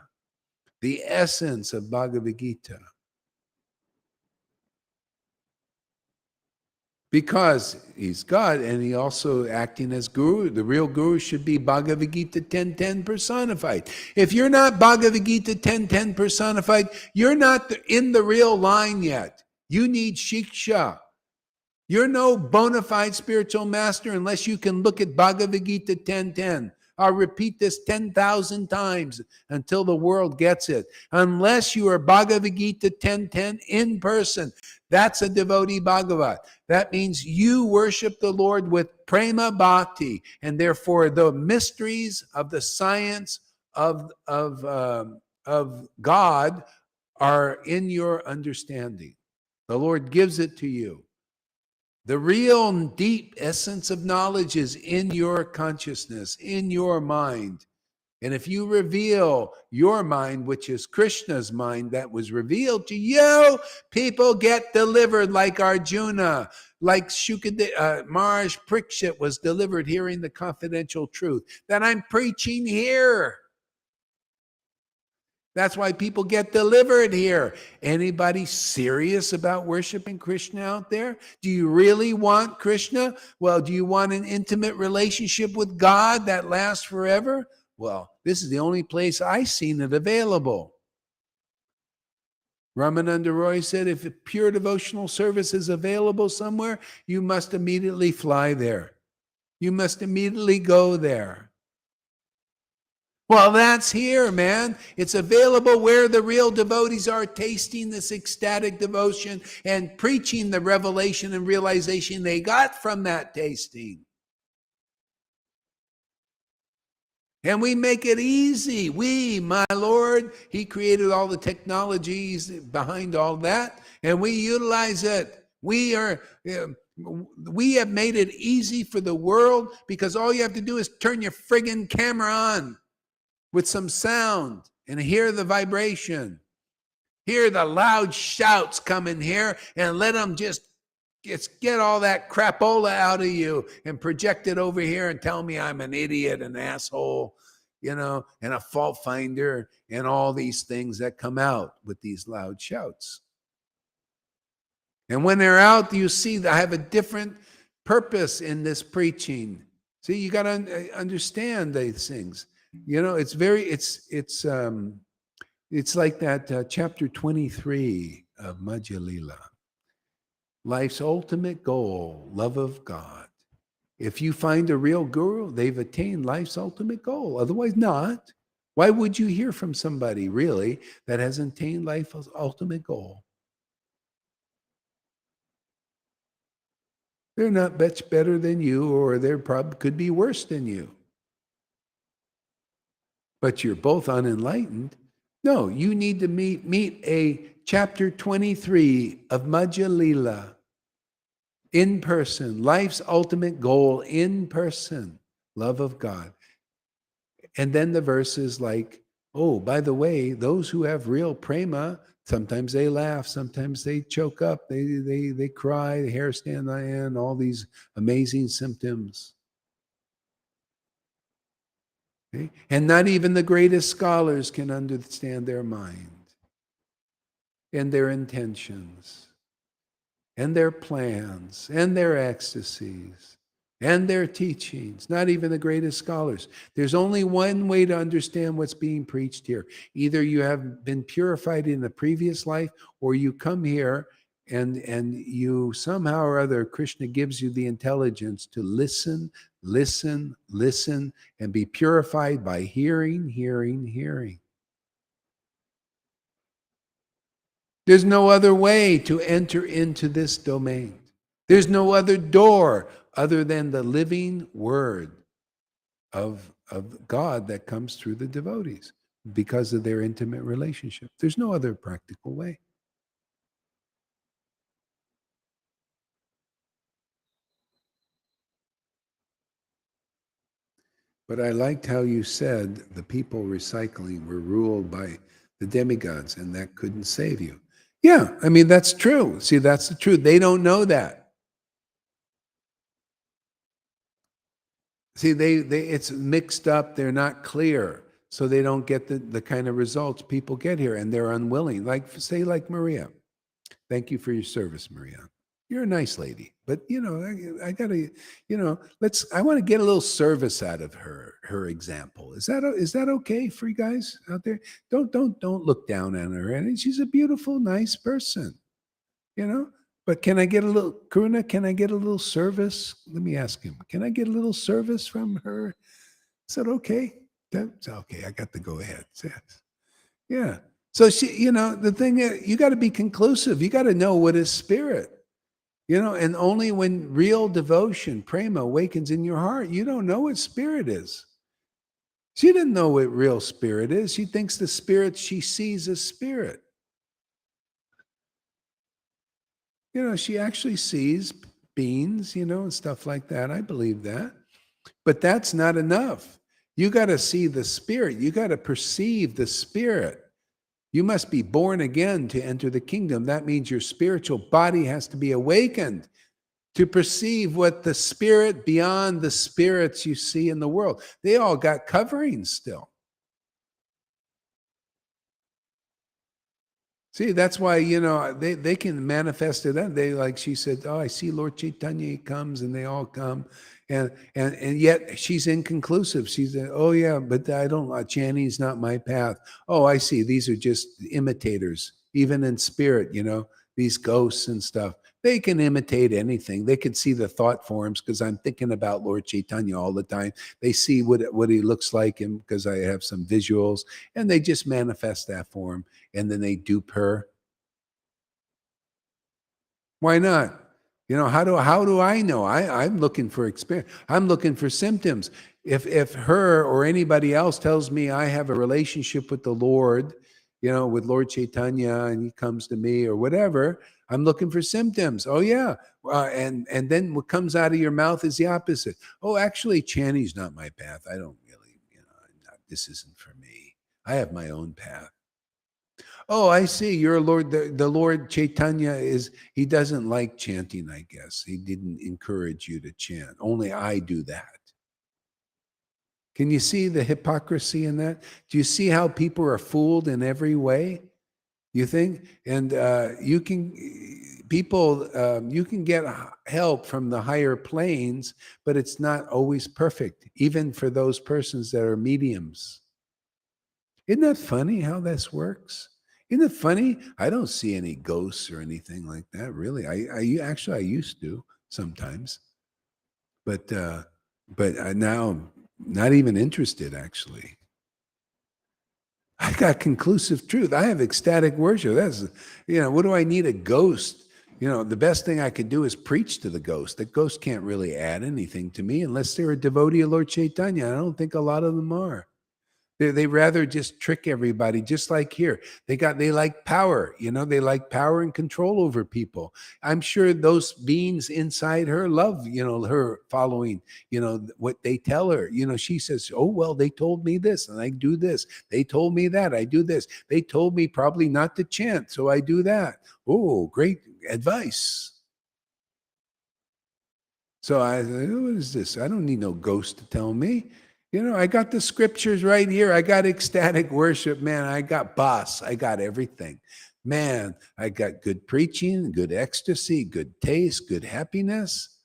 the essence of Bhagavad Gita. Because he's God and he also acting as guru. The real guru should be Bhagavad Gita 10:10 personified. If you're not Bhagavad Gita 10:10 personified, you're not in the real line yet. You need Shiksha. You're no bona fide spiritual master unless you can look at Bhagavad Gita 10:10. I'll repeat this 10,000 times until the world gets it. Unless you are Bhagavad Gita 10:10 in person, that's a devotee Bhagavat. That means you worship the Lord with prema bhakti, and therefore the mysteries of the science of God are in your understanding. The Lord gives it to you. The real and deep essence of knowledge is in your consciousness, in your mind. And if you reveal your mind, which is Krishna's mind that was revealed to you, people get delivered like Arjuna, like Maharaj Parikshit was delivered hearing the confidential truth that I'm preaching here. That's why people get delivered here. Anybody serious about worshiping Krishna out there? Do you really want Krishna? Well, do you want an intimate relationship with God that lasts forever? Well, this is the only place I've seen it available. Ramananda Roy said, if a pure devotional service is available somewhere, you must immediately fly there. You must immediately go there. Well, that's here, man. It's available where the real devotees are tasting this ecstatic devotion and preaching the revelation and realization they got from that tasting. And we make it easy. My Lord, He created all the technologies behind all that, and we utilize it. We have made it easy for the world because all you have to do is turn your friggin' camera on with some sound and hear the vibration. Hear the loud shouts coming here and let them just get all that crapola out of you and project it over here and tell me I'm an idiot, an asshole, and a fault finder and all these things that come out with these loud shouts. And when they're out, you see that I have a different purpose in this preaching. See, you got to understand these things. It's like that chapter 23 of Madhya Lila. Life's ultimate goal, love of God. If you find a real guru, they've attained life's ultimate goal. Otherwise not. Why would you hear from somebody really that has attained life's ultimate goal? They're not much better than you, or they're probably could be worse than you. But you're both unenlightened. No, you need to meet a chapter 23 of Madhya Lila in person, life's ultimate goal in person, love of God. And then the verse is like, oh, by the way, those who have real prema, sometimes they laugh, sometimes they choke up, they cry, the hair stand on end, all these amazing symptoms. Okay? And not even the greatest scholars can understand their mind and their intentions and their plans and their ecstasies and their teachings, not even the greatest scholars. There's only one way to understand what's being preached here. Either you have been purified in a previous life, or you come here and you somehow or other, Krishna gives you the intelligence to listen, and be purified by hearing. There's no other way to enter into this domain. There's no other door other than the living word of God that comes through the devotees because of their intimate relationship. There's no other practical way. But I liked how you said the people recycling were ruled by the demigods and that couldn't save you. Yeah, I mean, that's true. See, that's the truth. They don't know that. See, it's mixed up. They're not clear. So they don't get the kind of results people get here, and they're unwilling. Like, say, like Maria. Thank you for your service, Maria. You're a nice lady, but I gotta, I want to get a little service out of her example. Is that okay for you guys out there? Don't look down on her. And she's a beautiful, nice person, But can I get a little, Karuna, can I get a little service? Let me ask him. Can I get a little service from her? Is that okay? That's okay. I got to go ahead. Yeah. So the thing is, you got to be conclusive. You got to know what is spirit. And only when real devotion, prema, awakens in your heart, you don't know what spirit is. She didn't know what real spirit is. She thinks the spirit she sees is spirit. She actually sees beings, and stuff like that. I believe that. But that's not enough. You got to see the Spirit. You got to perceive the Spirit. You must be born again to enter the kingdom. That means your spiritual body has to be awakened to perceive what the Spirit beyond the spirits you see in the world. They all got coverings still. See, that's why, they can manifest it. They, like she said, oh, I see Lord Caitanya, he comes, and they all come. And yet she's inconclusive. She's, oh yeah, but I don't, chanting's not my path. Oh, I see. These are just imitators, even in spirit, these ghosts and stuff. They can imitate anything. They can see the thought forms because I'm thinking about Lord Caitanya all the time. They see what he looks like because I have some visuals, and they just manifest that form, and then they dupe her. Why not? How do I know? I'm looking for experience. I'm looking for symptoms. If her or anybody else tells me I have a relationship with the Lord, with Lord Caitanya, and he comes to me or whatever, I'm looking for symptoms. Oh yeah, and then what comes out of your mouth is the opposite. Oh, actually, chanting's not my path. I don't really, this isn't for me. I have my own path. Oh, I see. Your Lord, the Lord Chaitanya he doesn't like chanting, I guess. He didn't encourage you to chant. Only I do that. Can you see the hypocrisy in that? Do you see how people are fooled in every way? You think? And you can get help from the higher planes, but it's not always perfect, even for those persons that are mediums. Isn't that funny how this works? Isn't it funny? I don't see any ghosts or anything like that, really. I used to sometimes, but now I'm not even interested. Actually, I got conclusive truth. I have ecstatic worship. That's what do I need a ghost? The best thing I could do is preach to the ghost. The ghost can't really add anything to me unless they're a devotee of Lord Caitanya. I don't think a lot of them are. They rather just trick everybody, just like here. They like power, they like power and control over people. I'm sure those beings inside her love, her following, what they tell her. She says, oh, well, they told me this and I do this. They told me that I do this. They told me probably not to chant, so I do that. Oh, great advice. So I said, what is this? I don't need no ghost to tell me. I got the scriptures right here. I got ecstatic worship, man. I got boss. I got everything. Man, I got good preaching, good ecstasy, good taste, good happiness,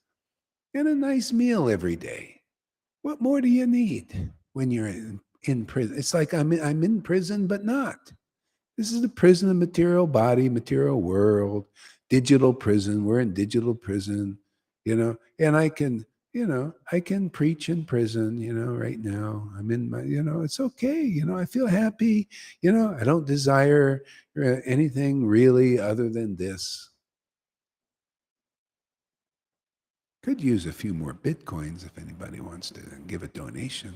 and a nice meal every day. What more do you need when you're in prison? It's like I'm in prison, but not. This is the prison of material body, material world, digital prison. We're in digital prison, and I can preach in prison, right now. I'm in my, it's okay. I feel happy. I don't desire anything really other than this. Could use a few more Bitcoins if anybody wants to give a donation,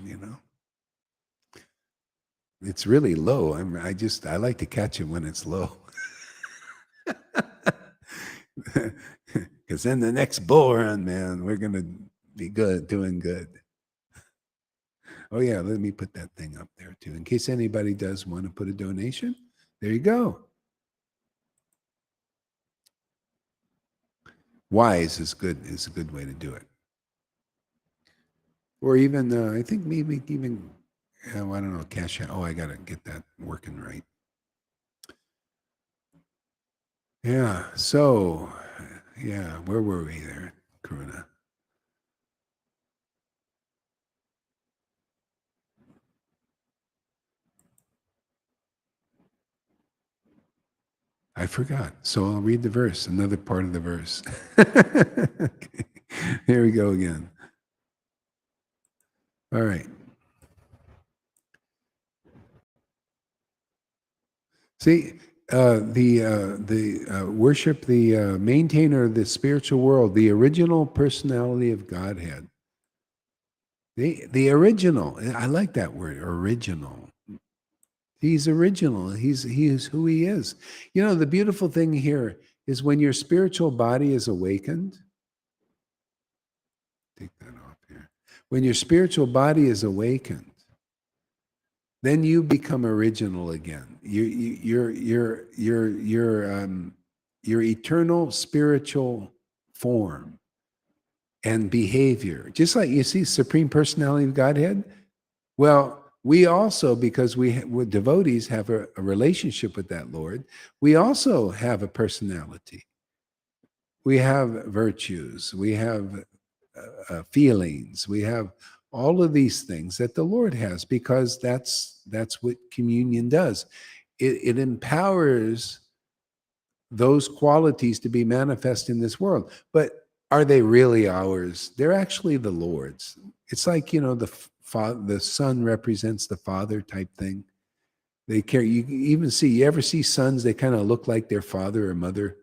It's really low. I like to catch it when it's low. Because then the next bull run, man, we're going to be good, doing good. Oh, yeah, let me put that thing up there, too. In case anybody does want to put a donation, there you go. Wise is a good way to do it. Or even, I think maybe even, I don't know, cash out. Oh, I got to get that working right. Yeah, so, yeah, where were we there, Karuna? I forgot. So I'll read the verse, another part of the verse. Okay. Here we go again. All right. See, the worship the maintainer of the spiritual world, the original personality of Godhead. The original. I like that word, original. He's original. He is who he is. The beautiful thing here is when your spiritual body is awakened. Take that off here. When your spiritual body is awakened, then you become original again. Your eternal spiritual form and behavior, just like you see Supreme Personality of Godhead. Well, we also, because we devotees have a relationship with that Lord, we also have a personality. We have virtues. We have feelings. We have all of these things that the Lord has, because that's what communion does. It empowers those qualities to be manifest in this world. But are they really ours? They're actually the Lord's. It's like, the son represents the father type thing. They carry, you ever see sons, they kind of look like their father or mother.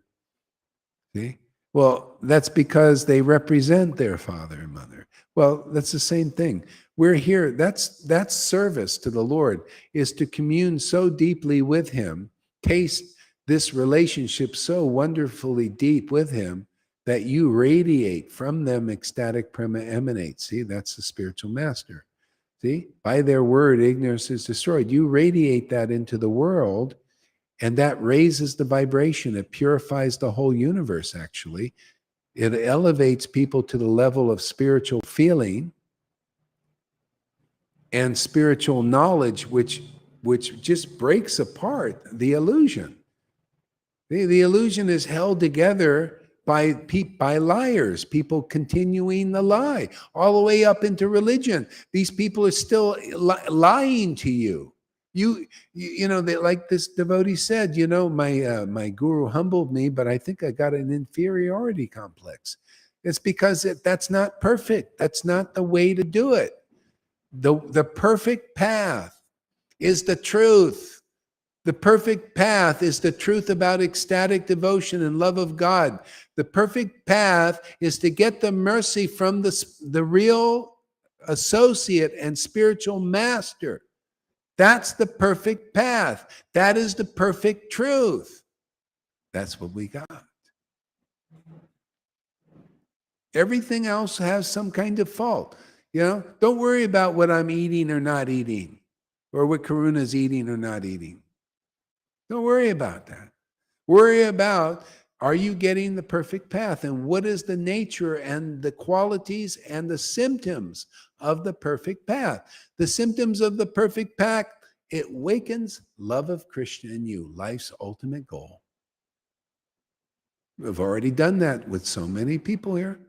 See? Well, that's because they represent their father and mother. Well, that's the same thing. We're here. That's service to the Lord, is to commune so deeply with him, taste this relationship so wonderfully deep with him, that you radiate from them. Ecstatic prema emanates. See, that's the spiritual master. See, by their word, ignorance is destroyed. You radiate that into the world, and that raises the vibration. It purifies the whole universe, actually. It elevates people to the level of spiritual feeling and spiritual knowledge, which just breaks apart the illusion. The illusion is held together by liars, people continuing the lie, all the way up into religion. These people are still lying to you. They, like this devotee said, my guru humbled me, but I think I got an inferiority complex. It's because that's not perfect. That's not the way to do it. The perfect path is the truth. The perfect path is the truth about ecstatic devotion and love of God. The perfect path is to get the mercy from the real associate and spiritual master. That's the perfect path. That is the perfect truth. That's what we got. Everything else has some kind of fault. Don't worry about what I'm eating or not eating, or what Karuna's eating or not eating. Don't worry about that. Worry about, are you getting the perfect path? And what is the nature and the qualities and the symptoms of the perfect path? The symptoms of the perfect path: it wakens love of Krishna in you, life's ultimate goal. We've already done that with so many people here.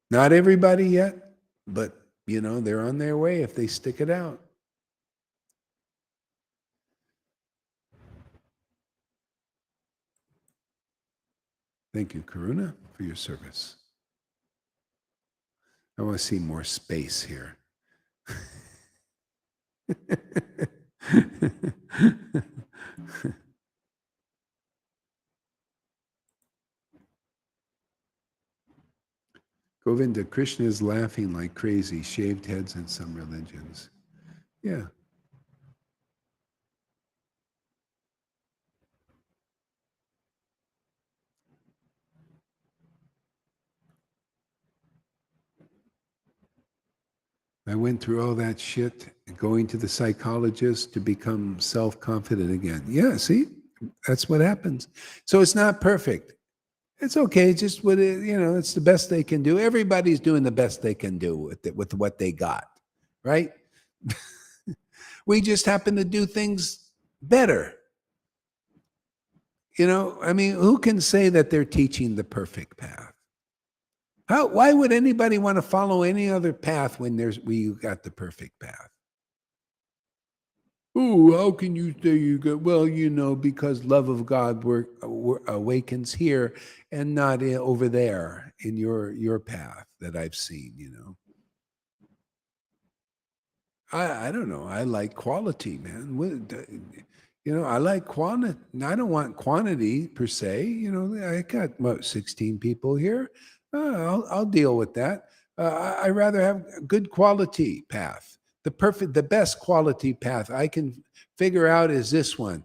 Not everybody yet, but they're on their way if they stick it out. Thank you, Karuna, for your service. I want to see more space here. Govinda, Krishna is laughing like crazy, shaved heads in some religions. Yeah. I went through all that shit, going to the psychologist to become self-confident again. Yeah, see? That's what happens. So it's not perfect. It's okay. It's just it's the best they can do. Everybody's doing the best they can do with what they got, right? We just happen to do things better. Who can say that they're teaching the perfect path? Why would anybody want to follow any other path when you got the perfect path? Oh, how can you say you go? Well, because love of God awakens here and not over there in your path that I've seen. I don't know. I like quality, man. I like quantity. I don't want quantity per se. I got 16 people here. I'll deal with that. I rather have a good quality path. The best quality path I can figure out is this one.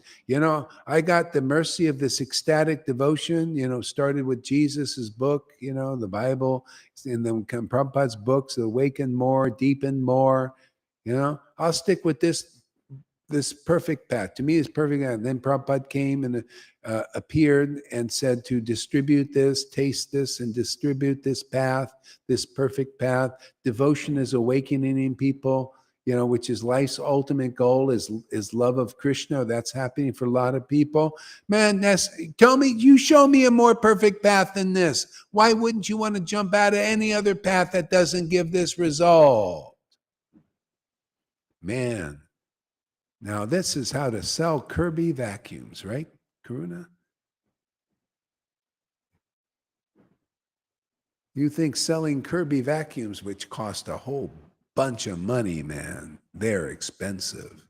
I got the mercy of this ecstatic devotion, started with Jesus's book, the Bible, and then Prabhupada's books, Awaken More, Deepen More. I'll stick with this perfect path. To me, it's perfect. And then Prabhupada came and appeared and said to distribute this, taste this, and distribute this path, this perfect path. Devotion is awakening in people, which is life's ultimate goal is love of Krishna. That's happening for a lot of people. Man, you show me a more perfect path than this. Why wouldn't you want to jump out of any other path that doesn't give this result? Man. Now, this is how to sell Kirby vacuums, right, Karuna? You think selling Kirby vacuums, which cost a whole bunch of money, man, they're expensive.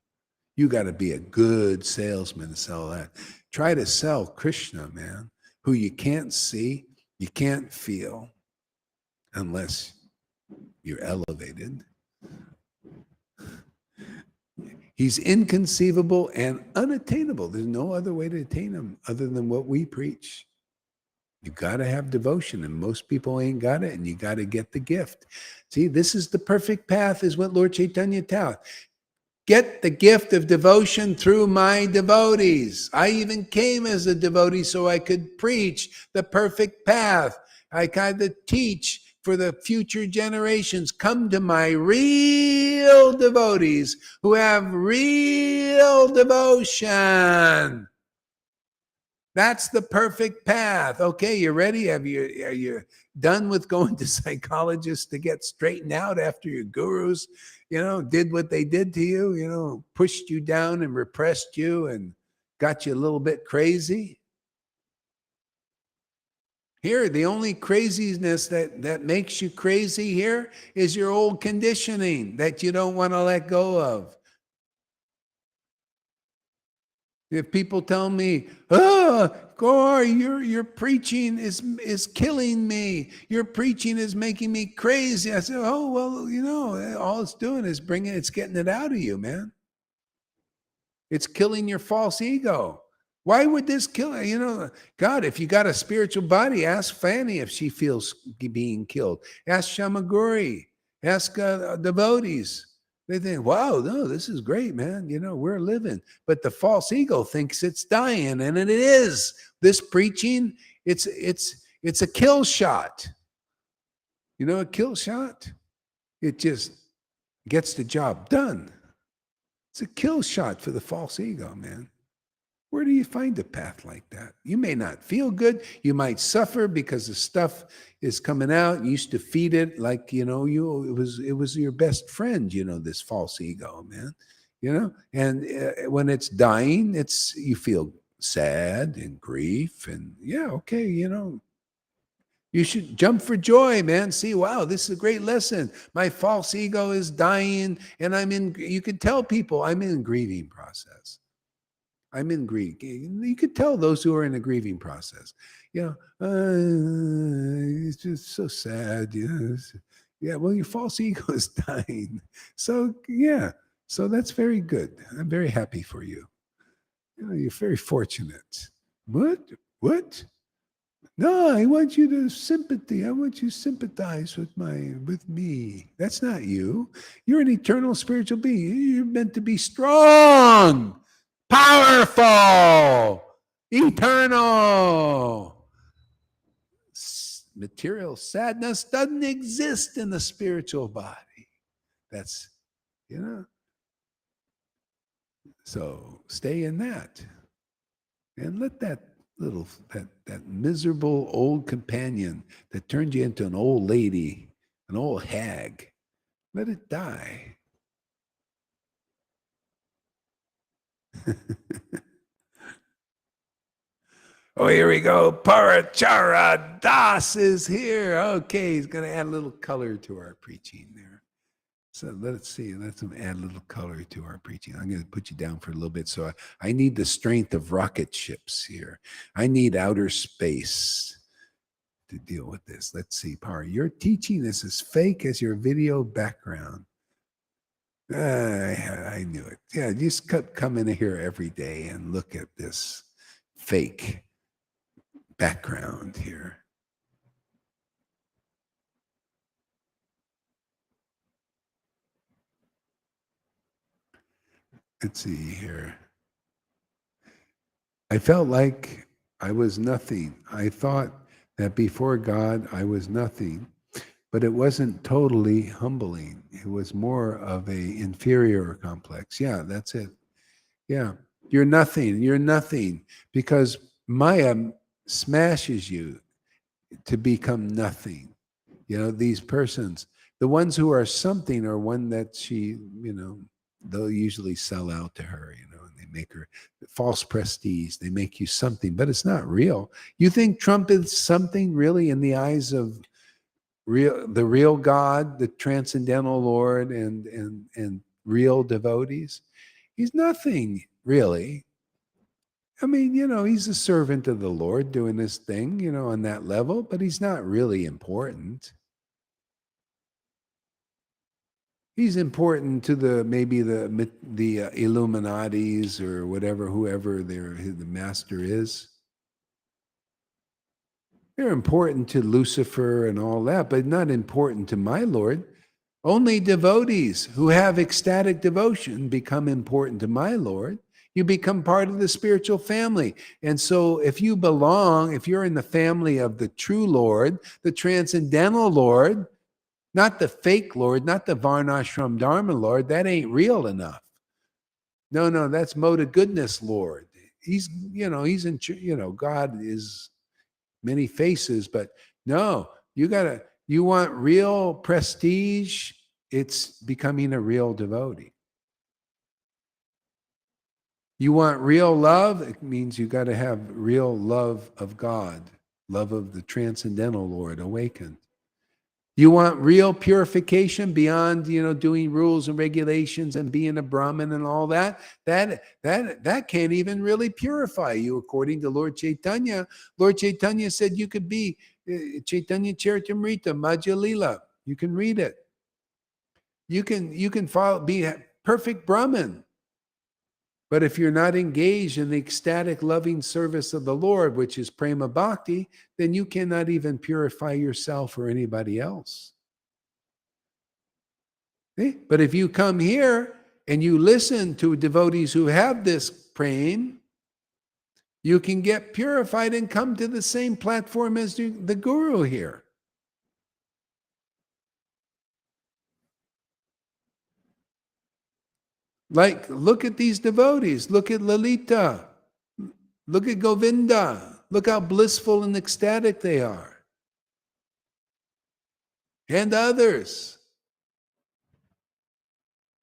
You got to be a good salesman to sell that. Try to sell Krishna, man, who you can't see, you can't feel, unless you're elevated. He's inconceivable and unattainable. There's no other way to attain him other than what we preach. You got to have devotion, and most people ain't got it, and you got to get the gift. See, this is the perfect path, is what Lord Caitanya taught. Get the gift of devotion through my devotees. I even came as a devotee so I could preach the perfect path. I kind of teach for the future generations. Come to my real devotees who have real devotion. That's the perfect path. Okay, you ready? Are you done with going to psychologists to get straightened out after your gurus, did what they did to you, pushed you down and repressed you and got you a little bit crazy? Here, the only craziness that makes you crazy here is your old conditioning that you don't want to let go of. If people tell me, Gaur, your preaching is killing me. Your preaching is making me crazy. I said, oh, well, all it's doing is it's getting it out of you, man. It's killing your false ego. Why would this kill? God, if you got a spiritual body, ask Fanny if she feels being killed. Ask Shamaguri. Ask devotees. They think, wow, no, this is great, man. We're living. But the false ego thinks it's dying, and it is. This preaching, it's a kill shot. A kill shot? It just gets the job done. It's a kill shot for the false ego, man. Where do you find a path like that? You may not feel good. You might suffer because the stuff is coming out. You used to feed it like, it was your best friend, this false ego, man. And when it's dying, you feel sad and grief and okay, you should jump for joy, man. See, wow, this is a great lesson. My false ego is dying and you can tell people I'm in grieving process. I'm in grief. You could tell those who are in a grieving process. It's just so sad. Yeah, well, your false ego is dying. So, so that's very good. I'm very happy for you. You're very fortunate. What? No, I want you to sympathy. I want you to sympathize with me. That's not you. You're an eternal spiritual being. You're meant to be strong, powerful, eternal. Material sadness doesn't exist in the spiritual body. That's, so stay in that. And let that miserable old companion that turned you into an old lady, an old hag, let it die. Oh, here we go. Parachara Das is here. Okay, he's going to add a little color to our preaching there. So let's see. Let's add a little color to our preaching. I'm going to put you down for a little bit. So I need the strength of rocket ships here. I need outer space to deal with this. Let's see, Par. Your teaching is as fake as your video background. I knew it. Yeah, just come in here every day and look at this fake background here. let's see here. I felt like I was nothing. I thought that before God I was nothing, but it wasn't totally humbling. It was more of a inferior complex. Yeah, that's it. Yeah, you're nothing. You're nothing because Maya smashes you to become nothing. You know, these persons, the ones who are something are one that she, you know, they'll usually sell out to her, you know, and they make her false prestige. They make you something, but it's not real. You think Trump is something really in the eyes of the real God, the transcendental Lord, and real devotees? He's nothing really. I mean, you know, he's a servant of the Lord doing his thing, you know, on that level, but he's not really important. He's important to the maybe the Illuminatis or whatever, whoever the master is. They're important to Lucifer and all that, but not important to my Lord. Only devotees who have ecstatic devotion become important to my Lord. You become part of the spiritual family. And so if you belong, if you're in the family of the true Lord, the transcendental Lord, not the fake Lord, not the Varnashram Dharma Lord, that ain't real enough. No, that's mode of goodness Lord. He's, you know, he's in, you know, God is many faces, but no, you want real prestige, it's becoming a real devotee. You want real love, it means you got to have real love of God, love of the transcendental Lord awakened. You want real purification beyond, you know, doing rules and regulations and being a Brahmin and all that. That can't even really purify you, according to Lord Caitanya. Lord Caitanya said you could be Chaitanya Charitamrita, Madhya Lila. You can read it. You can follow, be a perfect Brahmin. But if you're not engaged in the ecstatic, loving service of the Lord, which is prema bhakti, then you cannot even purify yourself or anybody else. See? But if you come here and you listen to devotees who have this prema, you can get purified and come to the same platform as the guru here. Like, look at these devotees. Look at Lalita. Look at Govinda. Look how blissful and ecstatic they are. And others.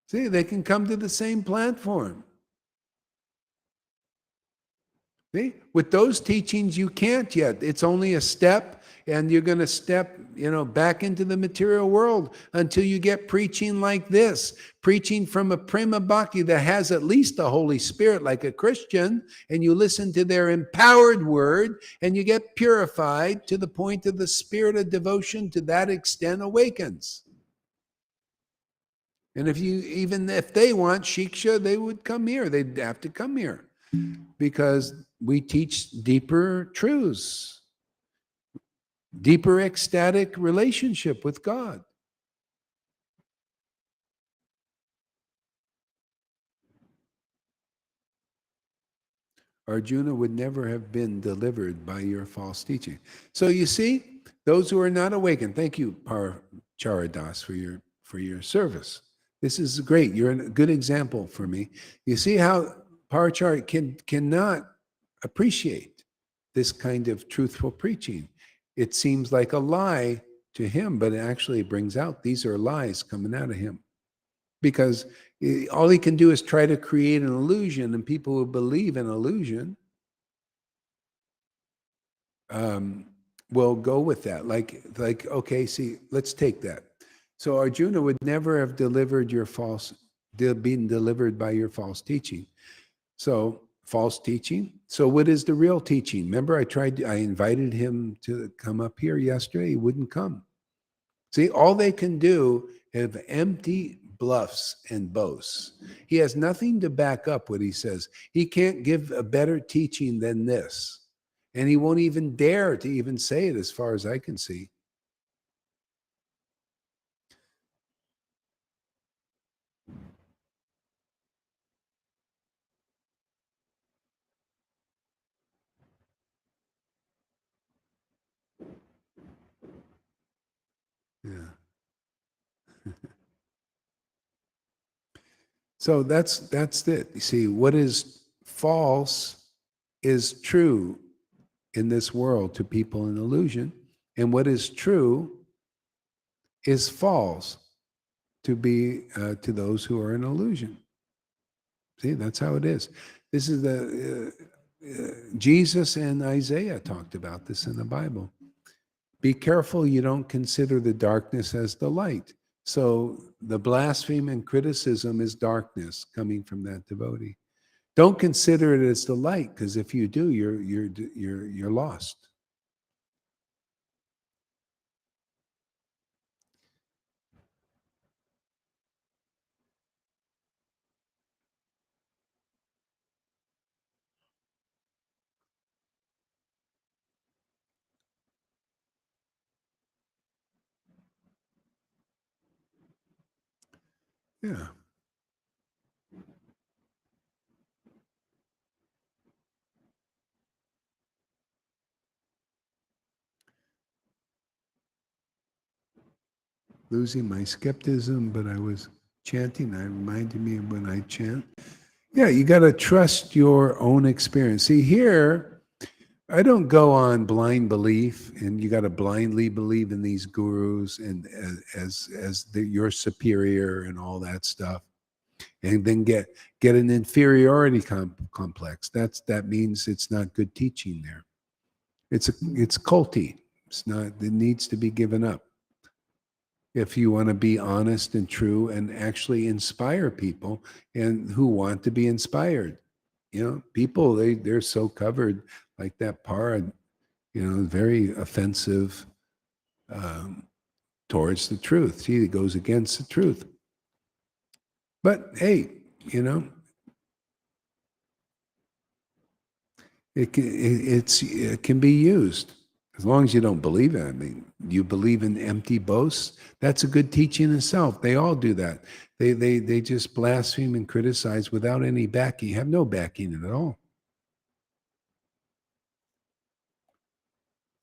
See, they can come to the same platform. See? With those teachings, you can't yet. It's only a step, and you're going to step, you know, back into the material world until you get preaching like this, preaching from a prema bhakti that has at least the Holy Spirit, like a Christian, and you listen to their empowered word, and you get purified to the point of the spirit of devotion to that extent awakens. And even if they want shiksha, they would come here. They'd have to come here because we teach deeper truths, deeper ecstatic relationship with God. Arjuna would never have been delivered by your false teaching. So you see, those who are not awakened, thank you, Charadas, for your service. This is great. You're a good example for me. You see how Parachar cannot appreciate this kind of truthful preaching. It seems like a lie to him, but it actually brings out these are lies coming out of him. Because all he can do is try to create an illusion, and people who believe in illusion will go with that. Like, okay, see, let's take that. So Arjuna would never have delivered been delivered by your false teaching. So false teaching. So what is the real teaching? Remember, I invited him to come up here yesterday. He wouldn't come. See, all they can do is empty bluffs and boasts. He has nothing to back up what he says. He can't give a better teaching than this. And he won't even dare to even say it as far as I can see. So that's it. You see, what is false is true in this world to people in illusion, and what is true is false to those who are in illusion. See, that's how it is. This is Jesus and Isaiah talked about this in the Bible. Be careful you don't consider the darkness as the light. So the blasphemy and criticism is darkness coming from that devotee. Don't consider it as the light, because if you do, you're lost. Yeah. Losing my skepticism, but I was chanting. That reminded me of when I chant. Yeah, you got to trust your own experience. See, here, I don't go on blind belief, and you got to blindly believe in these gurus and your superior and all that stuff, and then get an inferiority complex. That means it's not good teaching there. It's culty. It's not. It needs to be given up. If you want to be honest and true and actually inspire people and who want to be inspired. People, they're so covered, like that Parad, very offensive towards the truth. See, it goes against the truth. But hey, it can be used. As long as you don't believe it. I mean, you believe in empty boasts, that's a good teaching in itself. They all do that. They just blaspheme and criticize without any backing. You have no backing at all.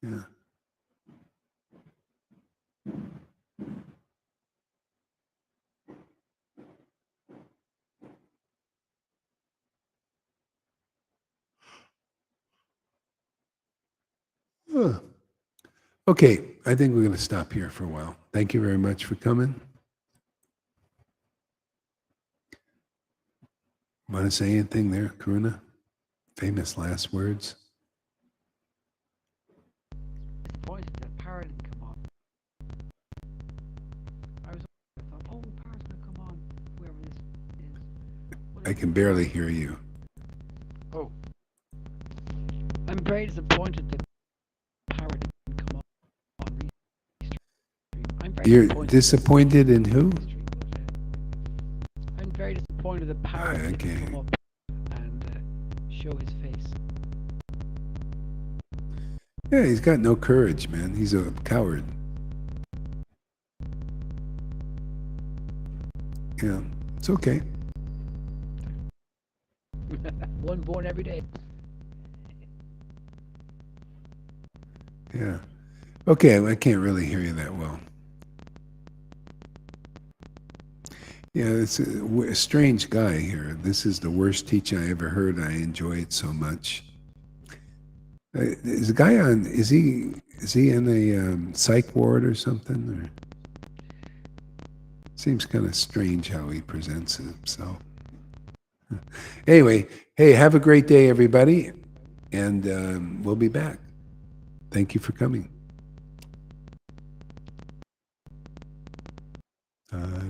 Yeah. Huh. Okay, I think we're going to stop here for a while. Thank you very much for coming. Want to say anything there, Karuna? Famous last words? Disappointed that Parrot didn't come on. I thought, oh, Parrot's gonna come on, whoever this is. I can barely hear you. Oh. I'm very disappointed that Parrot didn't come on You're disappointed in who? I'm very disappointed that Parrot Okay. didn't come up and show his face. Yeah, he's got no courage, man. He's a coward. Yeah, it's okay. One born every day. Yeah. Okay, I can't really hear you that well. Yeah, it's a strange guy here. This is the worst teaching I ever heard. I enjoy it so much. Is the guy on? Is he in a psych ward or something? Or seems kind of strange how he presents himself. Anyway, hey, have a great day, everybody, and we'll be back. Thank you for coming.